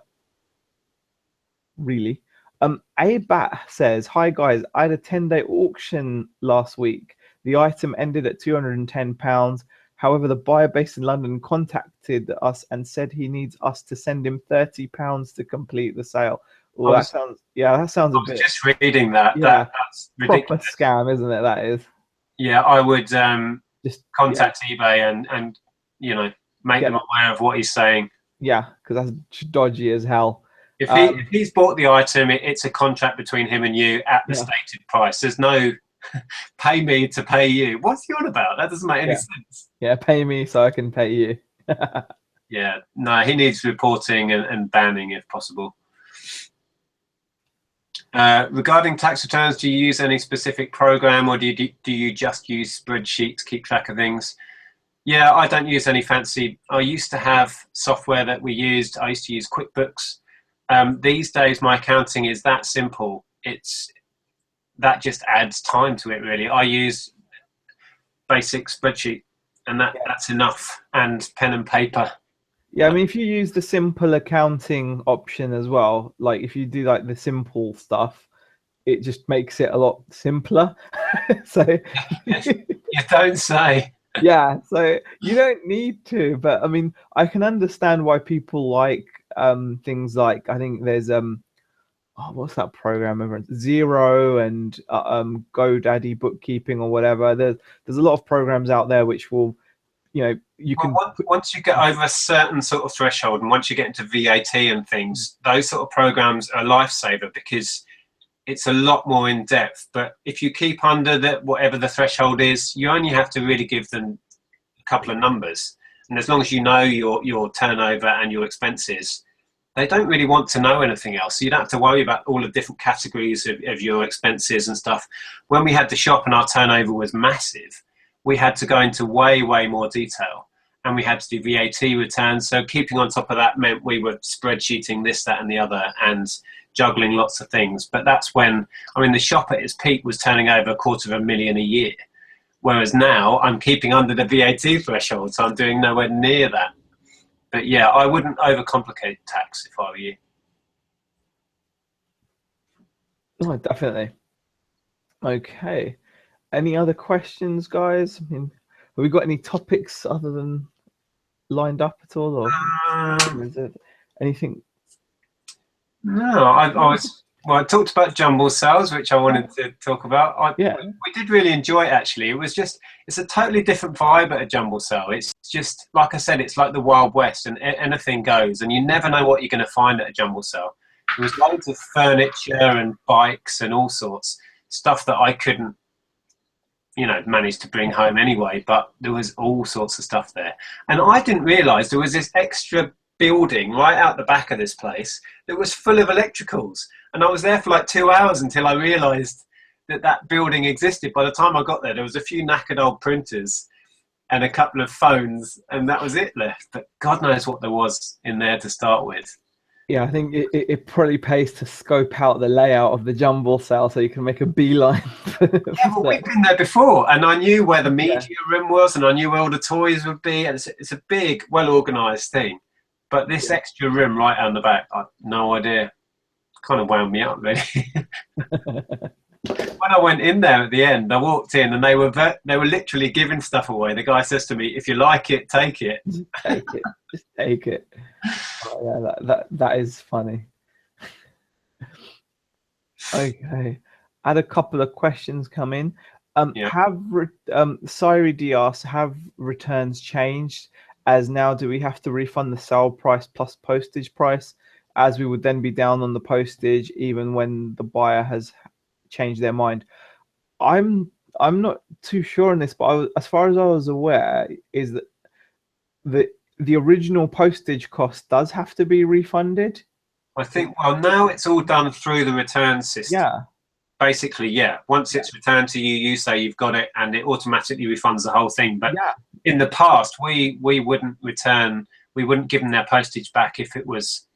Really. Abat says, "Hi guys, I had a 10-day auction last week. The item ended at £210. However, the buyer based in London contacted us and said he needs us to send him £30 to complete the sale." Well, that sounds I a was bit, just reading that. yeah, That's proper ridiculous. scam, isn't it? That is. Yeah, I would Just contact eBay and make them aware of what he's saying. Yeah, because that's dodgy as hell. If he's bought the item, it's a contract between him and you at the stated price. There's no pay me to pay you. What's he on about? That doesn't make any sense. Yeah, pay me so I can pay you. Yeah, no, he needs reporting and banning if possible. Regarding tax returns, do you use any specific program, or do you just use spreadsheets to keep track of things? Yeah, I don't use any fancy. I used to have software that we used. I used to use QuickBooks. These days, my accounting is that simple. That just adds time to it, really. I use basic spreadsheet, and that's enough, and pen and paper. Yeah, I mean, if you use the simple accounting option as well, like if you do like the simple stuff, it just makes it a lot simpler. So you don't say. Yeah, so you don't need to, but I mean, I can understand why people like things like, I think there's what's that program over Zero and GoDaddy bookkeeping or whatever. There's a lot of programs out there which will, you can once you get over a certain sort of threshold, and once you get into VAT and things, those sort of programs are a lifesaver because it's a lot more in depth. But if you keep under whatever the threshold is, you only have to really give them a couple of numbers, and as long as you know your turnover and your expenses, they don't really want to know anything else. So you don't have to worry about all the different categories of your expenses and stuff. When we had the shop and our turnover was massive, we had to go into way more detail, and we had to do VAT returns. So keeping on top of that meant we were spreadsheeting this, that and the other, and juggling lots of things. But that's when, I mean, the shop at its peak was turning over $250,000 a year, whereas now I'm keeping under the VAT threshold, so I'm doing nowhere near that. But yeah, I wouldn't overcomplicate tax if I were you. Oh, definitely. Okay. Any other questions, guys? I mean, have we got any topics other than lined up at all, or is it anything? No, I talked about Jumble sales, which I wanted to talk about. We did really enjoy it, actually. It's a totally different vibe at a Jumble sale. It's just, like I said, it's like the Wild West, and anything goes, and you never know what you're going to find at a Jumble sale. There was loads of furniture and bikes and all sorts, stuff that I couldn't, manage to bring home anyway, but there was all sorts of stuff there. And I didn't realise there was this extra building right out the back of this place that was full of electricals, and I was there for like 2 hours until I realized that building existed. By the time I got there was a few knackered old printers and a couple of phones, and that was it left. But God knows what there was in there to start with. Yeah, I think it probably pays to scope out the layout of the Jumble sale so you can make a beeline. Yeah, but we've been there before, and I knew where the media room was, and I knew where all the toys would be, and it's a big, well-organised thing. But this extra room right on the back, I had no idea. Kind of wound me up, really. When I went in there at the end, I walked in and they were literally giving stuff away. The guy says to me, "If you like it, take it." Take it. Just take it. Oh, yeah, that is funny. Okay. I had a couple of questions come in. Siri D asks, have returns changed? As now, do we have to refund the sale price plus postage price, as we would then be down on the postage even when the buyer has changed their mind? I'm not too sure on this, but as far as I was aware, is that the original postage cost does have to be refunded. I think, well, now it's all done through the return system. Yeah. Basically, yeah. Once it's returned to you, you say you've got it, and it automatically refunds the whole thing. But in the past, we wouldn't return, we wouldn't give them their postage back if it was,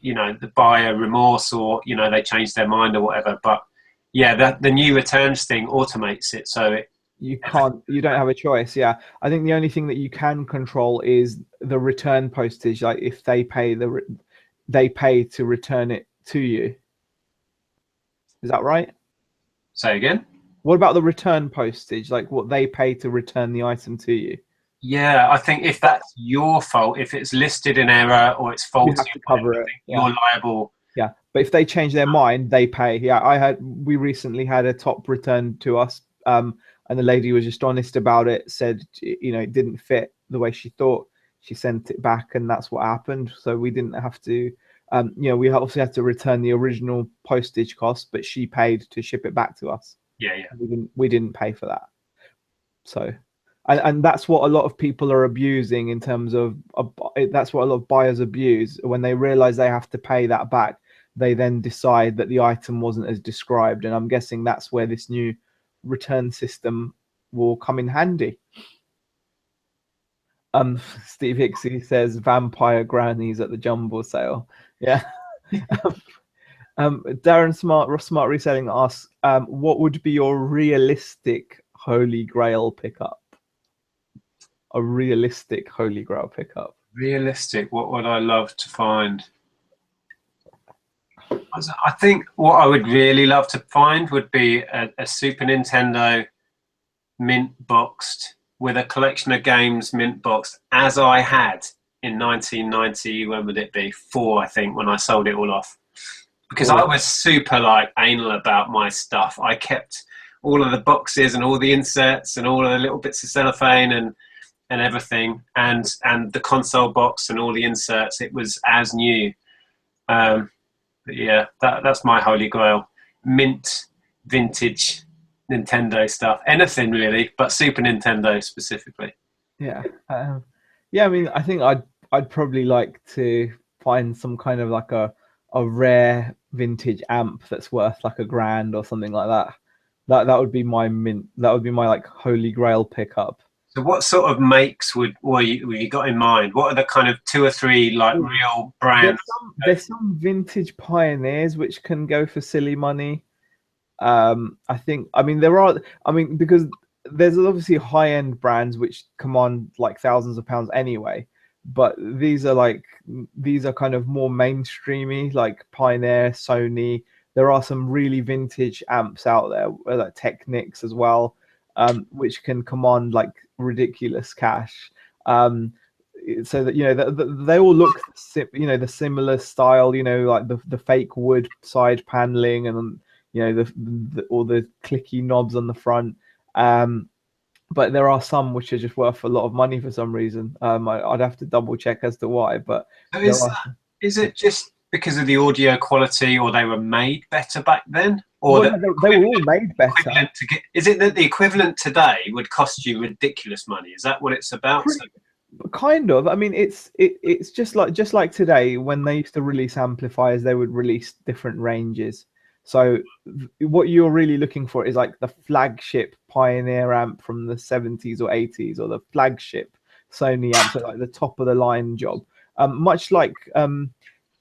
the buyer remorse, or they changed their mind or whatever. But yeah, the new returns thing automates it, so you don't have a choice. Yeah, I think the only thing that you can control is the return postage. Like if they pay to return it to you. Is that right? Say again? What about the return postage, like what they pay to return the item to you? Yeah, I think if that's your fault, if it's listed in error or it's You faulty, have to cover it. Yeah. you're liable. Yeah, but if they change their mind, they pay. Yeah, we recently had a top returned to us, and the lady was just honest about it. Said, you know, it didn't fit the way she thought. She sent it back, and that's what happened. So we didn't have to, you know, we obviously had to return the original postage cost, but she paid to ship it back to us. Yeah, yeah. We didn't pay for that. So, and that's what a lot of people are abusing in terms of that's what a lot of buyers abuse when they realize they have to pay that back. They then decide that the item wasn't as described, and I'm guessing that's where this new return system will come in handy. Steve Hixie says vampire grannies at the Jumble sale. Yeah. Darren Smart Reselling asks, what would be your realistic Holy Grail pickup? A realistic Holy Grail pickup. Realistic. What would I love to find? I think what I would really love to find would be a Super Nintendo mint boxed with a collection of games mint boxed, as I had in 1990. When would it be? 4, I think, when I sold it all off. Because I was super like anal about my stuff. I kept all of the boxes and all the inserts and all of the little bits of cellophane and everything, and the console box and all the inserts. It was as new. But yeah, that's my holy grail. Mint, vintage Nintendo stuff. Anything really, but Super Nintendo specifically. Yeah. Yeah, I mean, I think I'd probably like to find some kind of like a rare vintage amp that's worth like $1,000 or something like that. That would be my mint. That would be my like holy grail pickup. So what sort of makes were you got in mind? What are the kind of 2 or 3 like real brands? There's some vintage pioneers which can go for silly money. I think, I mean, because there's obviously high-end brands which command like thousands of pounds anyway, but these are kind of more mainstreamy, like Pioneer, Sony. There are some really vintage amps out there, like Technics as well, which can command like ridiculous cash. So that, you know, they all look, you know, the similar style, you know, like the fake wood side paneling, and you know all the clicky knobs on the front. But there are some which are just worth a lot of money for some reason. I'd have to double check as to why, but is it just because of the audio quality, or they were made better back then, or they were all made better? Is it that the equivalent today would cost you ridiculous money? Is that what it's about? Kind of. I mean, it's just like today when they used to release amplifiers, they would release different ranges. So what you're really looking for is like the flagship Pioneer amp from the 70s or 80s, or the flagship Sony amp, so like the top of the line job. Much like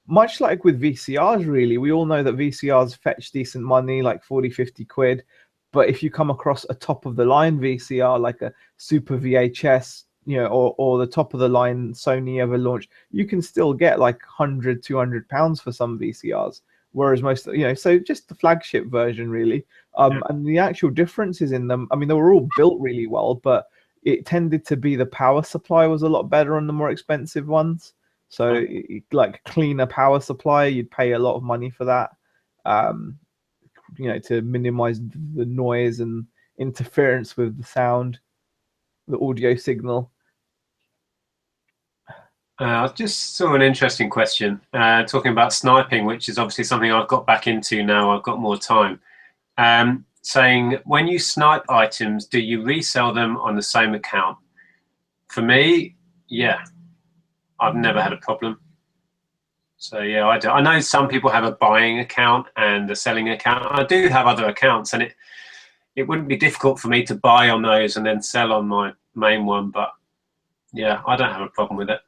with VCRs, really, we all know that VCRs fetch decent money, like 40-50 quid. But if you come across a top of the line VCR, like a Super VHS, you know, or the top of the line Sony ever launched, you can still get like 100-200 pounds for some VCRs. Whereas most, you know, so just the flagship version really. And the actual differences in them, I mean, they were all built really well, but it tended to be the power supply was a lot better on the more expensive ones. So like cleaner power supply, you'd pay a lot of money for that, you know, to minimize the noise and interference with the sound, the audio signal. I just saw an interesting question talking about sniping, which is obviously something I've got back into now. I've got more time. Saying, when you snipe items, do you resell them on the same account? For me, yeah, I've never had a problem. So yeah, I do. I know some people have a buying account and a selling account. I do have other accounts, and it wouldn't be difficult for me to buy on those and then sell on my main one. But yeah, I don't have a problem with it.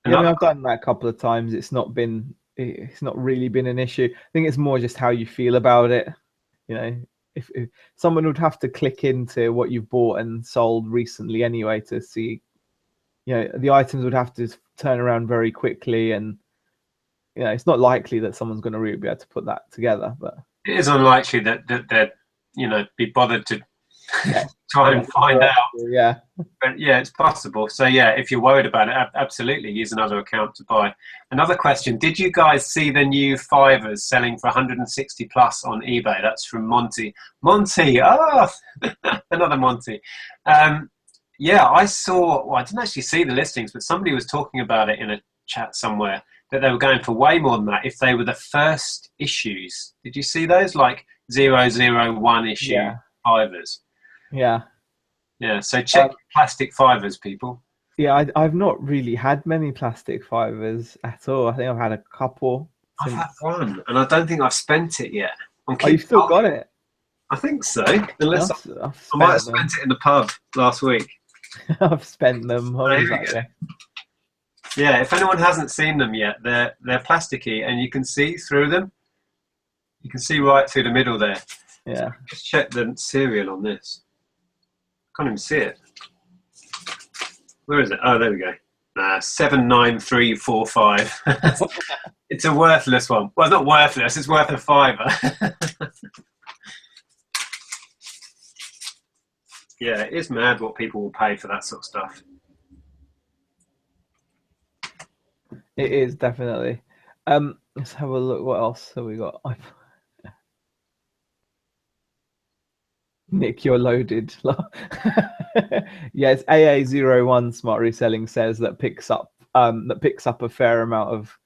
Yeah, I mean, I've done that a couple of times. It's not really been an issue. I think it's more just how you feel about it. You know, if someone would have to click into what you've bought and sold recently anyway to see, you know, the items would have to turn around very quickly, and you know, it's not likely that someone's going to really be able to put that together. But it is unlikely that they'd, you know, be bothered to yeah, try and find out. Yeah, but yeah, it's possible. So yeah, if you're worried about it, absolutely use another account to buy. Another question: did you guys see the new fivers selling for 160 plus on eBay? That's from Monty. Monty, another Monty. Yeah, I saw. Well, I didn't actually see the listings, but somebody was talking about it in a chat somewhere that they were going for way more than that if they were the first issues. Did you see those, like 001 issue fivers? Yeah. Yeah, so check plastic fivers, people. Yeah, I've not really had many plastic fivers at all. I think I've had a couple. I've had one, and I don't think I've spent it yet. Oh, you've still got it? I think so. Unless I might have spent it in the pub last week. I've spent them. Yeah, if anyone hasn't seen them yet, they're plasticky, and you can see through them. You can see right through the middle there. Yeah. Just check the serial on this. Can't even see it. Where is it? Oh, there we go. 79345. It's a worthless one. Well, it's not worthless. It's worth a fiver. Yeah, it is mad what people will pay for that sort of stuff. It is definitely. Let's have a look. What else have we got? Nick, you're loaded. Yeah, it's AA01 Smart Reselling says that picks up a fair amount of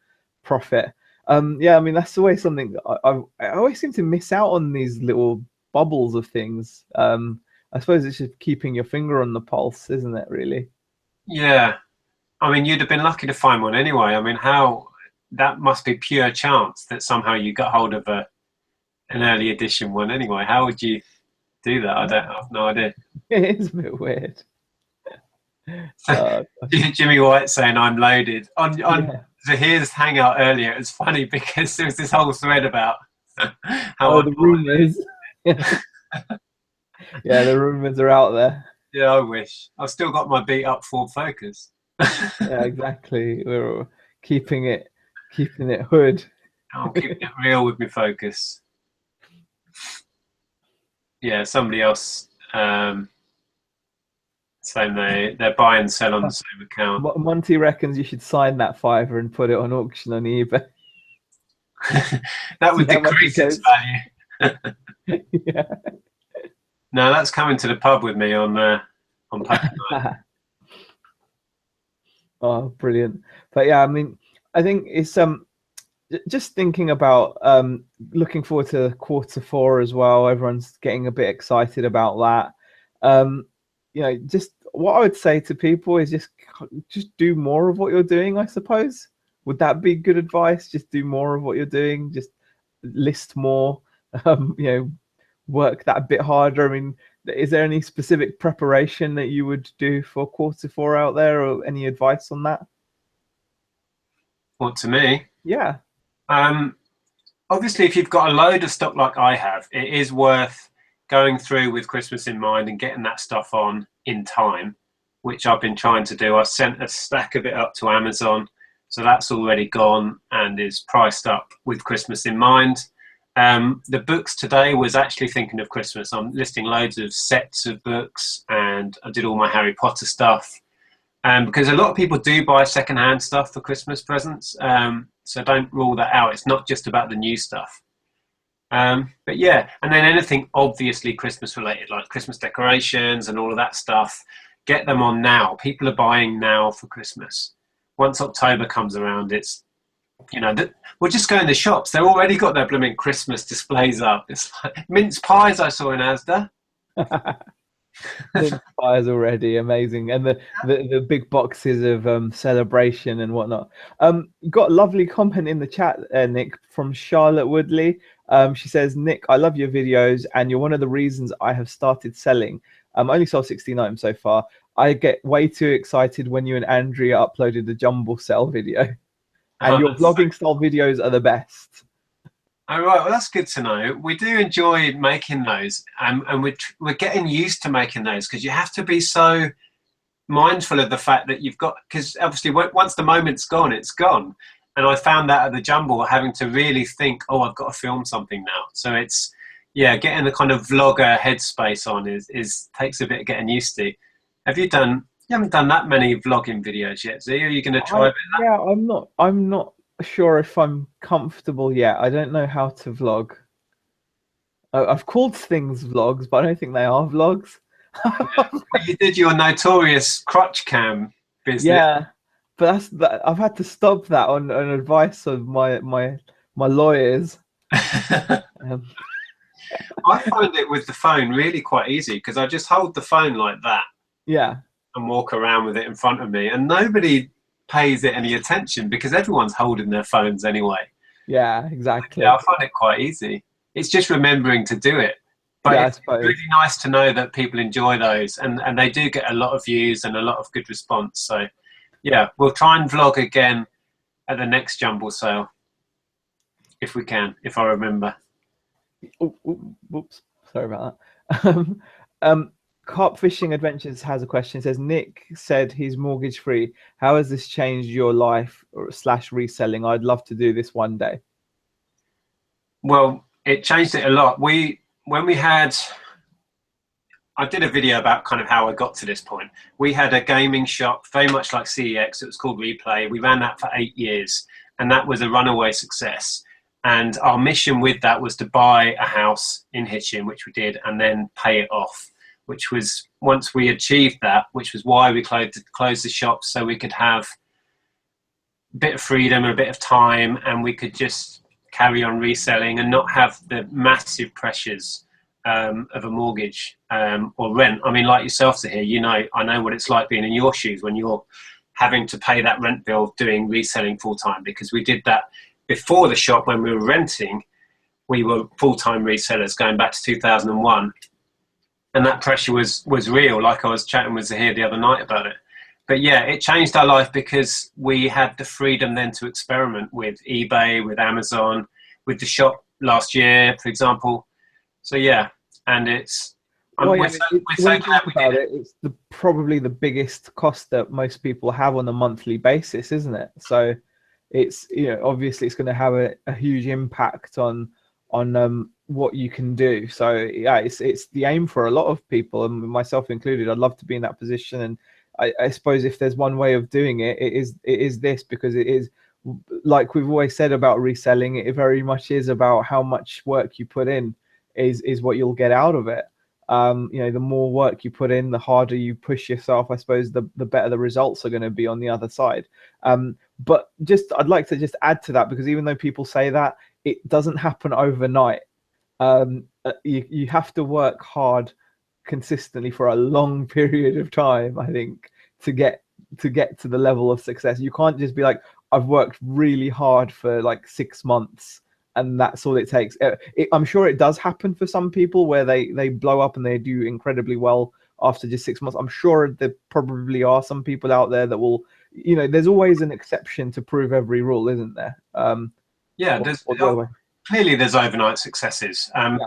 profit. Yeah, I mean that's always something I always seem to miss out on, these little bubbles of things. I suppose it's just keeping your finger on the pulse, isn't it, really? Yeah. I mean, you'd have been lucky to find one anyway. I mean, that must be pure chance that somehow you got hold of an early edition one anyway. How would you do that? I have no idea. It is a bit weird. Jimmy White saying I'm loaded. On Zaheer's hangout earlier, it was funny because there was this whole thread about how the rumours. Yeah, the rumours are out there. Yeah, I wish. I've still got my beat up Ford Focus. Yeah, exactly. We're keeping it hood. I'm keeping it real with my Focus. Yeah, somebody else saying they buy and sell on the same account. Monty reckons you should sign that fiver and put it on auction on eBay. That would decrease its value. Yeah. No, that's coming to the pub with me on Pack Night. Oh, brilliant! But yeah, I mean, I think it's just thinking about looking forward to Q4 as well. Everyone's getting a bit excited about that. You know, just what I would say to people is just do more of what you're doing, I suppose. Would that be good advice? Just do more of what you're doing. Just list more. You know, work that a bit harder. I mean, is there any specific preparation that you would do for Q4 out there, or any advice on that? What, to me? Yeah. Obviously, if you've got a load of stock like I have, it is worth going through with Christmas in mind and getting that stuff on in time, which I've been trying to do. I sent a stack of it up to Amazon, so that's already gone and is priced up with Christmas in mind. The books today was actually thinking of Christmas. I'm listing loads of sets of books, and I did all my Harry Potter stuff. Because a lot of people do buy secondhand stuff for Christmas presents, so don't rule that out. It's not just about the new stuff. But yeah, and then anything obviously Christmas related, like Christmas decorations and all of that stuff, get them on now. People are buying now for Christmas. Once October comes around, it's, you know, we'll just go in the shops. They've already got their blooming Christmas displays up. It's like mince pies I saw in Asda. Mince pies already, amazing. And the big boxes of celebration and whatnot. Got a lovely comment in the chat, Nick, from Charlotte Woodley. She says, Nick, I love your videos and you're one of the reasons I have started selling. I only sold 16 items so far. I get way too excited when you and Andrea uploaded the Jumble sell video. And your vlogging style videos are the best. All right, well, that's good to know. We do enjoy making those, and we're getting used to making those, because you have to be so mindful of the fact that you've got, because obviously once the moment's gone, it's gone. And I found that at the Jumble, having to really think, oh, I've got to film something now. So it's, yeah, getting the kind of vlogger headspace on is takes a bit of getting used to. You haven't done that many vlogging videos yet, so are you going to try a bit of that? Yeah, I'm not sure if I'm comfortable yet. I don't know how to vlog. I've called things vlogs, but I don't think they are vlogs. Well, you did your notorious crutch cam business. Yeah, but I've had to stop that on advice of my lawyers. Um, I find it with the phone really quite easy because I just hold the phone like that. Yeah. And walk around with it in front of me, and nobody pays it any attention because everyone's holding their phones anyway. Yeah, exactly. Yeah, I find it quite easy. It's just remembering to do it. But yeah, it's really nice to know that people enjoy those, and they do get a lot of views and a lot of good response. So yeah, we'll try and vlog again at the next Jumble sale if we can, if I remember. Whoops, sorry about that. Carp Fishing Adventures has a question. It says, Nick said he's mortgage free. How has this changed your life / reselling? I'd love to do this one day. Well, it changed it a lot. I did a video about kind of how I got to this point. We had a gaming shop, very much like CEX. It was called Replay. We ran that for 8 years, and that was a runaway success. And our mission with that was to buy a house in Hitchin, which we did, and then pay it off. Which was, once we achieved that, which was why we closed the shop, so we could have a bit of freedom and a bit of time, and we could just carry on reselling and not have the massive pressures of a mortgage or rent. I mean, like yourself, Zaheer, I know what it's like being in your shoes when you're having to pay that rent bill doing reselling full time, because we did that before the shop. When we were renting, we were full-time resellers going back to 2001. And that pressure was real, like I was chatting with Zaheer the other night about it. But yeah, it changed our life because we had the freedom then to experiment with eBay, with Amazon, with the shop last year, for example. So yeah, and we're so glad we did it. It's probably the biggest cost that most people have on a monthly basis, isn't it? So it's, obviously it's going to have a huge impact on what you can do. So yeah, it's the aim for a lot of people, and myself included. I'd love to be in that position, and I suppose if there's one way of doing it, it is this, because it is, like we've always said about reselling, it very much is about how much work you put in is what you'll get out of it. The more work you put in, the harder you push yourself, I suppose, the better the results are going to be on the other side. But I'd like to just add to that, because even though people say that, it doesn't happen overnight. You have to work hard consistently for a long period of time, I think, to get to the level of success. You can't just be like, I've worked really hard for like 6 months and that's all it takes. I'm sure it does happen for some people where they blow up and they do incredibly well after just 6 months. I'm sure there probably are some people out there that will, there's always an exception to prove every rule, isn't there? Clearly there's overnight successes, but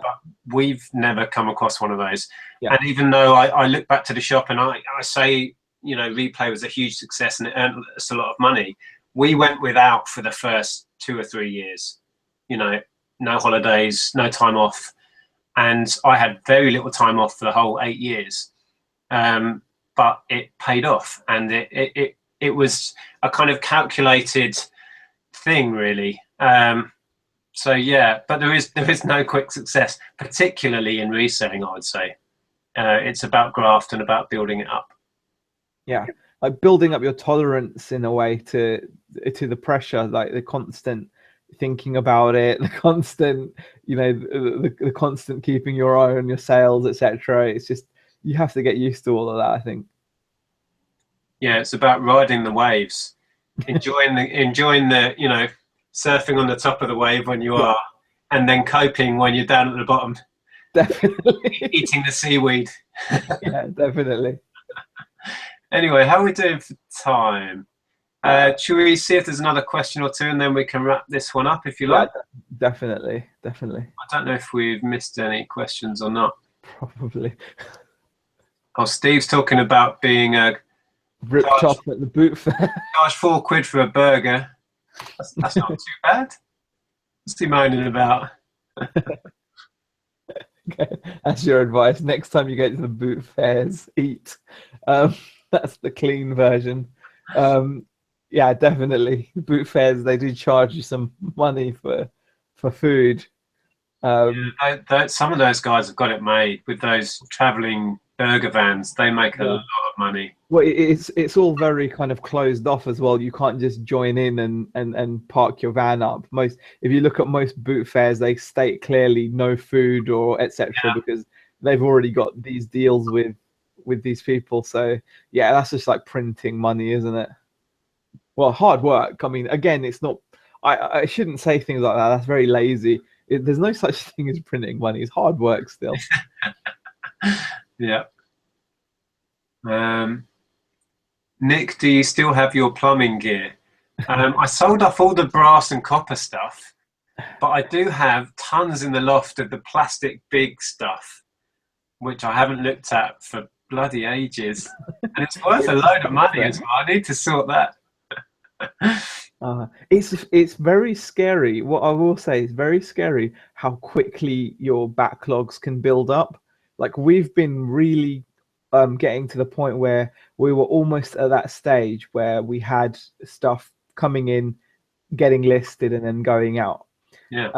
we've never come across one of those. Yeah. And even though I look back to the shop and I say, Replay was a huge success and it earned us a lot of money, we went without for the first 2 or 3 years. No holidays, no time off. And I had very little time off for the whole 8 years. But it paid off, and it was a kind of calculated thing, really. So yeah, but there is no quick success, particularly in reselling, I would say. It's about graft and about building it up. Yeah, like building up your tolerance in a way to the pressure, like the constant thinking about it, the constant, the constant keeping your eye on your sales, etc. It's just, you have to get used to all of that, I think. Yeah, it's about riding the waves, enjoying the surfing on the top of the wave when you are, and then coping when you're down at the bottom. Definitely. Eating the seaweed. Yeah, definitely. Anyway, how are we doing for time? Should we see if there's another question or two, and then we can wrap this one up if you like? Definitely. I don't know if we've missed any questions or not. Probably. Oh, Steve's talking about being ripped off at the boot fair. Charge £4 for a burger. That's not too bad. What's he moaning about? That's your advice. Next time you go to the boot fairs, eat. That's the clean version. Yeah, definitely. Boot fairs, they do charge you some money for food. Some of those guys have got it made with those traveling burger vans. They make a lot of money. Well, it's all very kind of closed off as well. You can't just join in and park your van up. If you look at most boot fairs, they state clearly no food or etc. because they've already got these deals with these people. So yeah, that's just like printing money, isn't it? Well, hard work. I mean, again, it's not. I shouldn't say things like that. That's very lazy. There's no such thing as printing money. It's hard work still. Yeah. Nick, do you still have your plumbing gear? I sold off all the brass and copper stuff, but I do have tons in the loft of the plastic big stuff, which I haven't looked at for bloody ages. And it's worth a load of money as well. I need to sort that. It's very scary. What I will say is very scary how quickly your backlogs can build up. Like we've been really getting to the point where we were almost at that stage where we had stuff coming in, getting listed, and then going out. Yeah.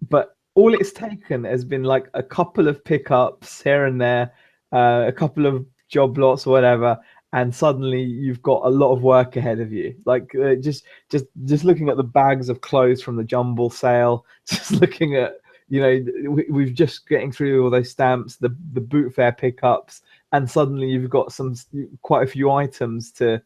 But all it's taken has been like a couple of pickups here and there, a couple of job lots or whatever, and suddenly you've got a lot of work ahead of you. Like just looking at the bags of clothes from the Jumble sale, just looking at, you know, we've just getting through all those stamps, the boot fair pickups, and suddenly you've got quite a few items to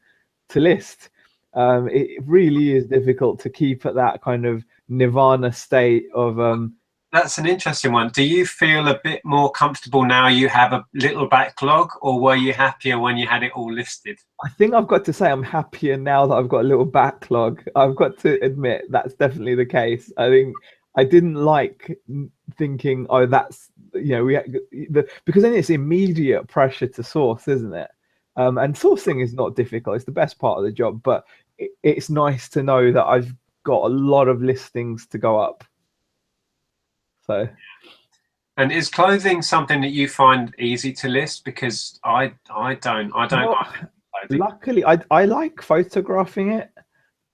list. It really is difficult to keep at that kind of nirvana state of. That's an interesting one. Do you feel a bit more comfortable now you have a little backlog, or were you happier when you had it all listed? I think I've got to say I'm happier now that I've got a little backlog. I've got to admit that's definitely the case. I think I didn't like thinking, oh, that's, you know, because then it's immediate pressure to source, isn't it? And sourcing is not difficult. It's the best part of the job, but it's nice to know that I've got a lot of listings to go up. So, and is clothing something that you find easy to list? Because I don't. Well, luckily, I like photographing it,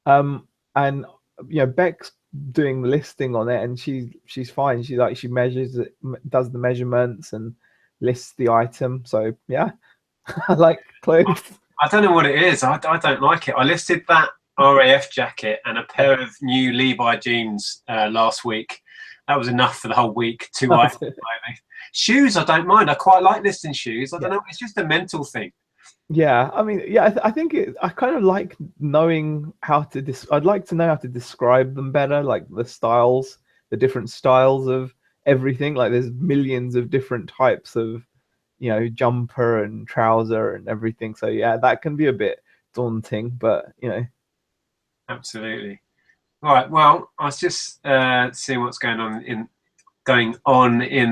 and you know, Beck's doing the listing on it, and she's fine. She measures it, does the measurements, and lists the item. So yeah, I like clothes. I don't know what it is. I don't like it. I listed that RAF jacket and a pair of new Levi jeans last week. That was enough for the whole week. 2 items. Shoes, I don't mind. I quite like listing shoes. I don't know. It's just a mental thing. Yeah, I mean, yeah, I think I kind of like knowing how to. I'd like to know how to describe them better, like the styles, the different styles of everything. Like there's millions of different types of, you know, jumper and trouser and everything. So yeah, that can be a bit daunting, but you know. Absolutely. All right. Well, I was just seeing what's going on in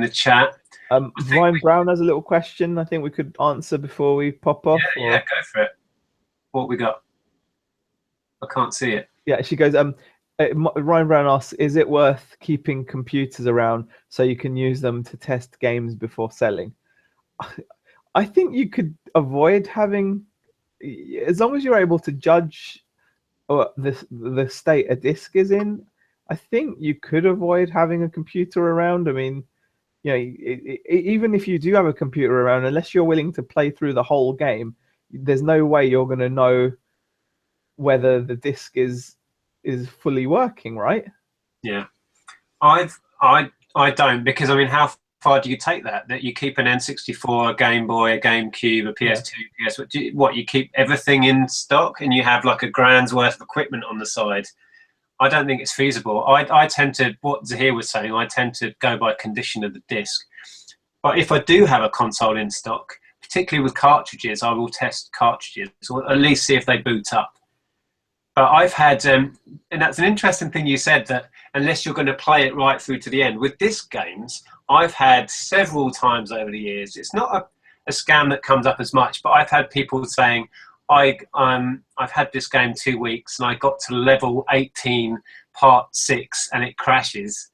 the chat. Ryan Brown has a little question I think we could answer before we pop off. Yeah, go for it. What we got? I can't see it. Yeah, she goes, Ryan Brown asks, is it worth keeping computers around so you can use them to test games before selling? I think you could avoid having, as long as you're able to judge the state a disk is in, I think you could avoid having a computer around. I mean, you know, even if you do have a computer around, unless you're willing to play through the whole game, there's no way you're going to know whether the disk is fully working, right? Yeah, I don't, because I mean, how far do you take that you keep an N64, a Game Boy, a GameCube, a PS2, what you keep everything in stock and you have like a grand's worth of equipment on the side? I don't think it's feasible. I tend to, what Zaheer was saying, I tend to go by condition of the disc. But if I do have a console in stock, particularly with cartridges, I will test cartridges or at least see if they boot up. But I've had, and that's an interesting thing you said, that unless you're going to play it right through to the end. With disc games, I've had several times over the years, it's not a scam that comes up as much, but I've had people saying, I've had this game 2 weeks and I got to level 18 part 6 and it crashes,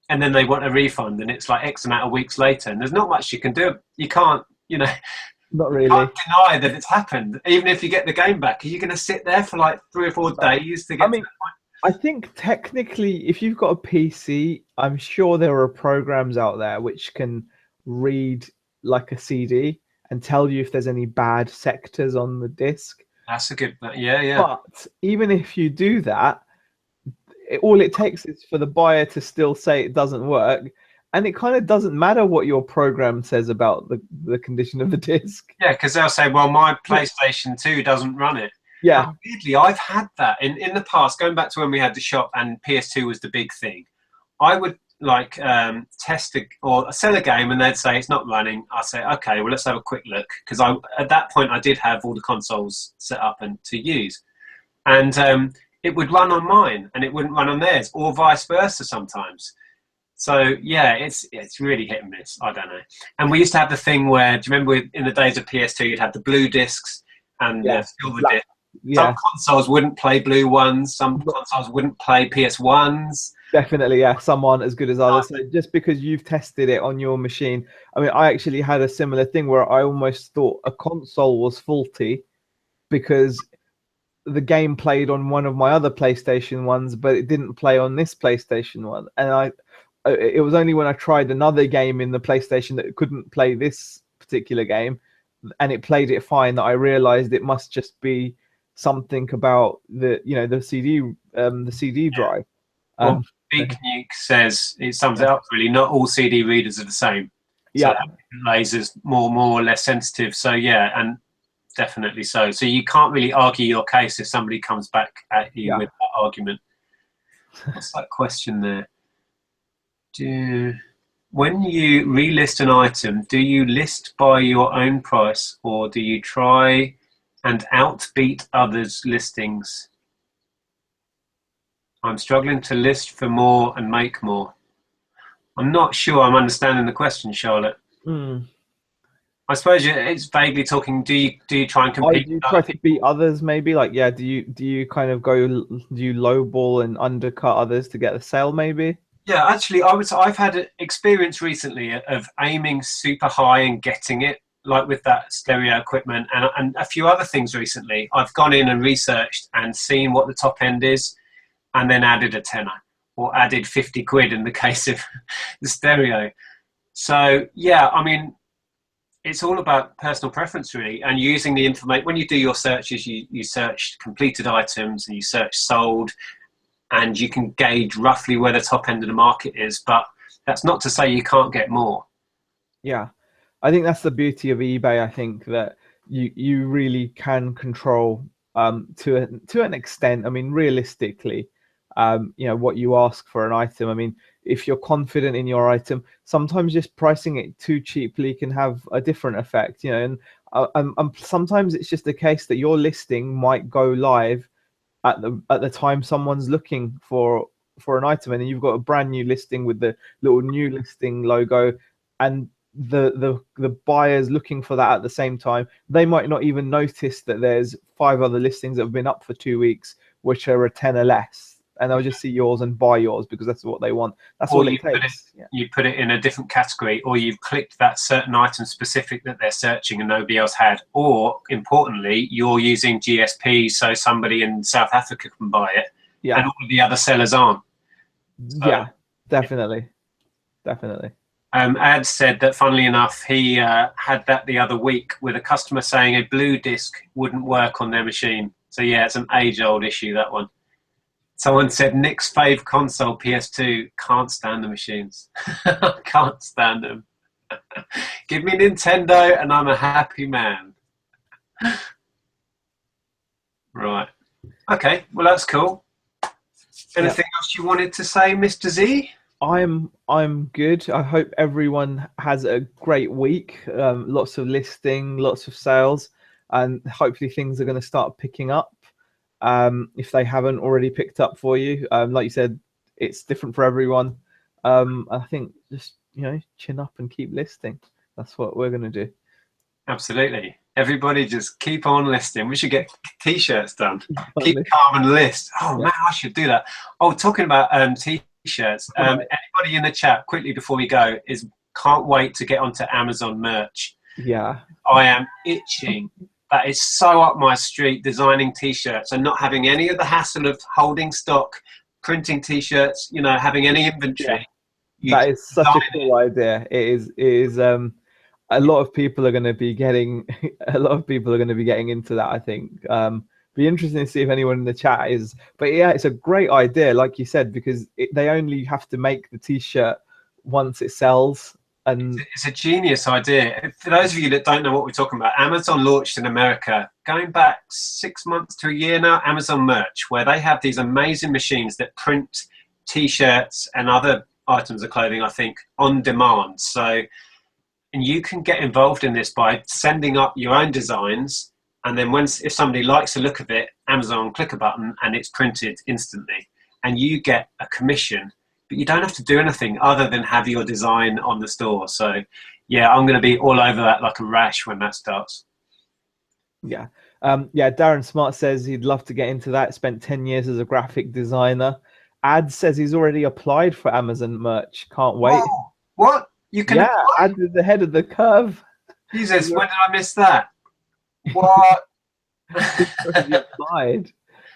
and then they want a refund and it's like X amount of weeks later and there's not much you can do. You can't, Not you really. can't deny that it's happened. Even if you get the game back, are you going to sit there for like 3 or 4 days to get to the point? I think technically, if you've got a PC, I'm sure there are programs out there which can read like a CD and tell you if there's any bad sectors on the disc. That's a good, yeah. But even if you do that, all it takes is for the buyer to still say it doesn't work. And it kind of doesn't matter what your program says about the condition of the disc. Yeah, because they'll say, well, my PlayStation 2 doesn't run it. Yeah. And weirdly, I've had that in the past, going back to when we had the shop and PS2 was the big thing. I would like test or sell a game and they'd say it's not running. I say, okay, well, let's have a quick look. Because at that point, I did have all the consoles set up and to use. And it would run on mine and it wouldn't run on theirs, or vice versa sometimes. So yeah, it's really hit and miss. I don't know. And we used to have the thing where, do you remember in the days of PS2, you'd have the blue discs and the silver discs. Yeah. Some consoles wouldn't play blue ones. Some consoles wouldn't play PS1s. Definitely, yeah. Some aren't as good as others. So just because you've tested it on your machine, I mean, I actually had a similar thing where I almost thought a console was faulty because the game played on one of my other PlayStation ones, but it didn't play on this PlayStation one. And it was only when I tried another game in the PlayStation that it couldn't play this particular game, and it played it fine, that I realized it must just be something about the CD drive. Well, Big Nuke says, it sums it up really, not all CD readers are the same. So lasers more or less sensitive. So yeah, and definitely so. So you can't really argue your case if somebody comes back at you with that argument. What's that question there? When you relist an item, do you list by your own price or do you try and outbeat others' listings? I'm struggling to list for more and make more. I'm not sure I'm understanding the question, Charlotte. I suppose it's vaguely talking. Do you try and compete? Do you try to beat others? Maybe do you kind of do you lowball and undercut others to get the sale? Maybe. Yeah, actually, I've had an experience recently of aiming super high and getting it, like with that stereo equipment and a few other things recently. I've gone in and researched and seen what the top end is, and then added a tenner or added 50 quid in the case of the stereo. So yeah, I mean, it's all about personal preference really, and using the information. When you do your searches, you search completed items and you search sold, and you can gauge roughly where the top end of the market is, but that's not to say you can't get more. Yeah, I think that's the beauty of eBay. I think that you really can control to an extent. I mean, realistically, what you ask for an item. I mean, if you're confident in your item, sometimes just pricing it too cheaply can have a different effect. And sometimes it's just the case that your listing might go live at the time someone's looking for an item, and then you've got a brand new listing with the little new listing logo, and the buyers looking for that at the same time, they might not even notice that there's 5 other listings that have been up for 2 weeks which are a tenner less, and they'll just see yours and buy yours because that's what they want. That's all it takes. You put it in a different category, or you've clicked that certain item specific that they're searching and nobody else had, or importantly, you're using GSP so somebody in South Africa can buy it, and all of the other sellers aren't. So, yeah, definitely. Ad said that, funnily enough, he had that the other week with a customer saying a blue disc wouldn't work on their machine. So yeah, it's an age-old issue, that one. Someone said Nick's fave console, PS2, can't stand the machines. Can't stand them. Give me Nintendo and I'm a happy man. Right. Okay, well, that's cool. Anything else you wanted to say, Mr. Z? I'm good. I hope everyone has a great week. Lots of listing, lots of sales, and hopefully things are going to start picking up. If they haven't already picked up for you, like you said, it's different for everyone. I think just chin up and keep listing. That's what we're going to do. Absolutely. Everybody just keep on listing. We should get t-shirts done. Funny. Keep calm and list. Oh Yeah. man, I should do that. Oh, talking about t-shirts. Right. Anybody in the chat, quickly before we go, can't wait to get onto Amazon merch. Yeah. I am itching. That is so up my street, designing t-shirts and not having any of the hassle of holding stock, printing t-shirts, you know, having any inventory. Yeah. That is such a cool idea. It is a lot of people are going to be getting into that, I think. Be interesting to see if anyone in the chat is, but yeah, it's a great idea, like you said, because they only have to make the t-shirt once it sells. And it's a genius idea. For those of you that don't know what we're talking about, Amazon launched in America going back 6 months to a year now, Amazon Merch, where they have these amazing machines that print t-shirts and other items of clothing, I think, on demand. So, and you can get involved in this by sending up your own designs, and then if somebody likes the look of it, Amazon click a button and it's printed instantly, and you get a commission. But you don't have to do anything other than have your design on the store. So, yeah, I'm going to be all over that like a rash when that starts. Yeah. Yeah, Darren Smart says he'd love to get into that. Spent 10 years as a graphic designer. Ad says he's already applied for Amazon merch. Can't wait. Whoa, what? You can apply? Ad is ahead of the curve. Jesus, when did I miss that? What? Applied.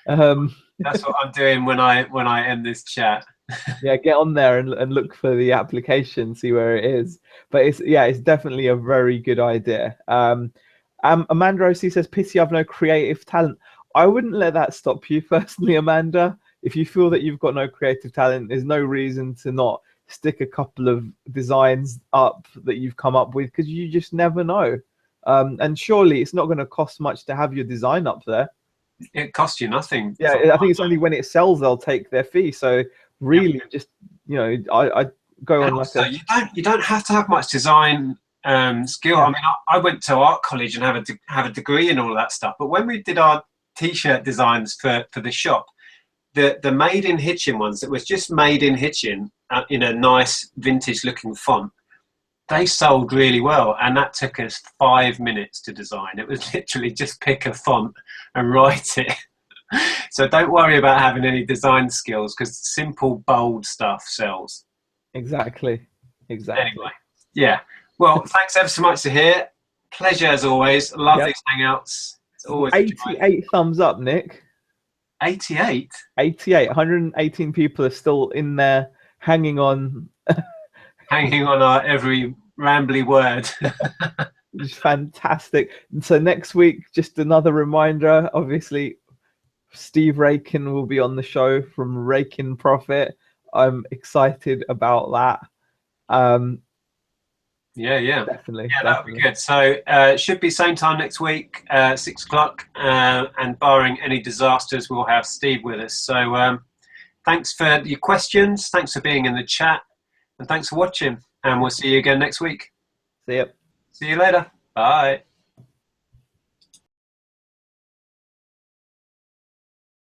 That's what I'm doing when I end this chat. Yeah, get on there and look for the application, see where it is. But it's definitely a very good idea. Amanda OC says, pity I've no creative talent. I wouldn't let that stop you personally, Amanda. If you feel that you've got no creative talent, there's no reason to not stick a couple of designs up that you've come up with, because you just never know. And surely it's not going to cost much to have your design up there. It costs you nothing. Yeah, I think it's only when it sells they'll take their fee. So really, just, you know, I go on also, like you don't have to have much design skill. Yeah. I mean, I went to art college and have a degree in all of that stuff. But when we did our t-shirt designs for the shop, the made in Hitchin ones that was just made in Hitchin in a nice vintage looking font, they sold really well, and that took us 5 minutes to design. It was literally just pick a font and write it. So don't worry about having any design skills, because simple, bold stuff sells. Exactly. Anyway, yeah. Well, thanks ever so much, Zaheer. Pleasure as always. Love these hangouts. It's always 88 thumbs up, Nick. 88? 88. 118 people are still in there hanging on. Hanging on our every rambly word. It's fantastic. So next week, just another reminder, obviously, Steve Rakin will be on the show from Rakin Profit. I'm excited about that. Yeah. Definitely. Yeah, that'll be good. So it should be same time next week, 6 o'clock. And barring any disasters, we'll have Steve with us. So thanks for your questions. Thanks for being in the chat. And thanks for watching. And we'll see you again next week. See ya. See you later. Bye.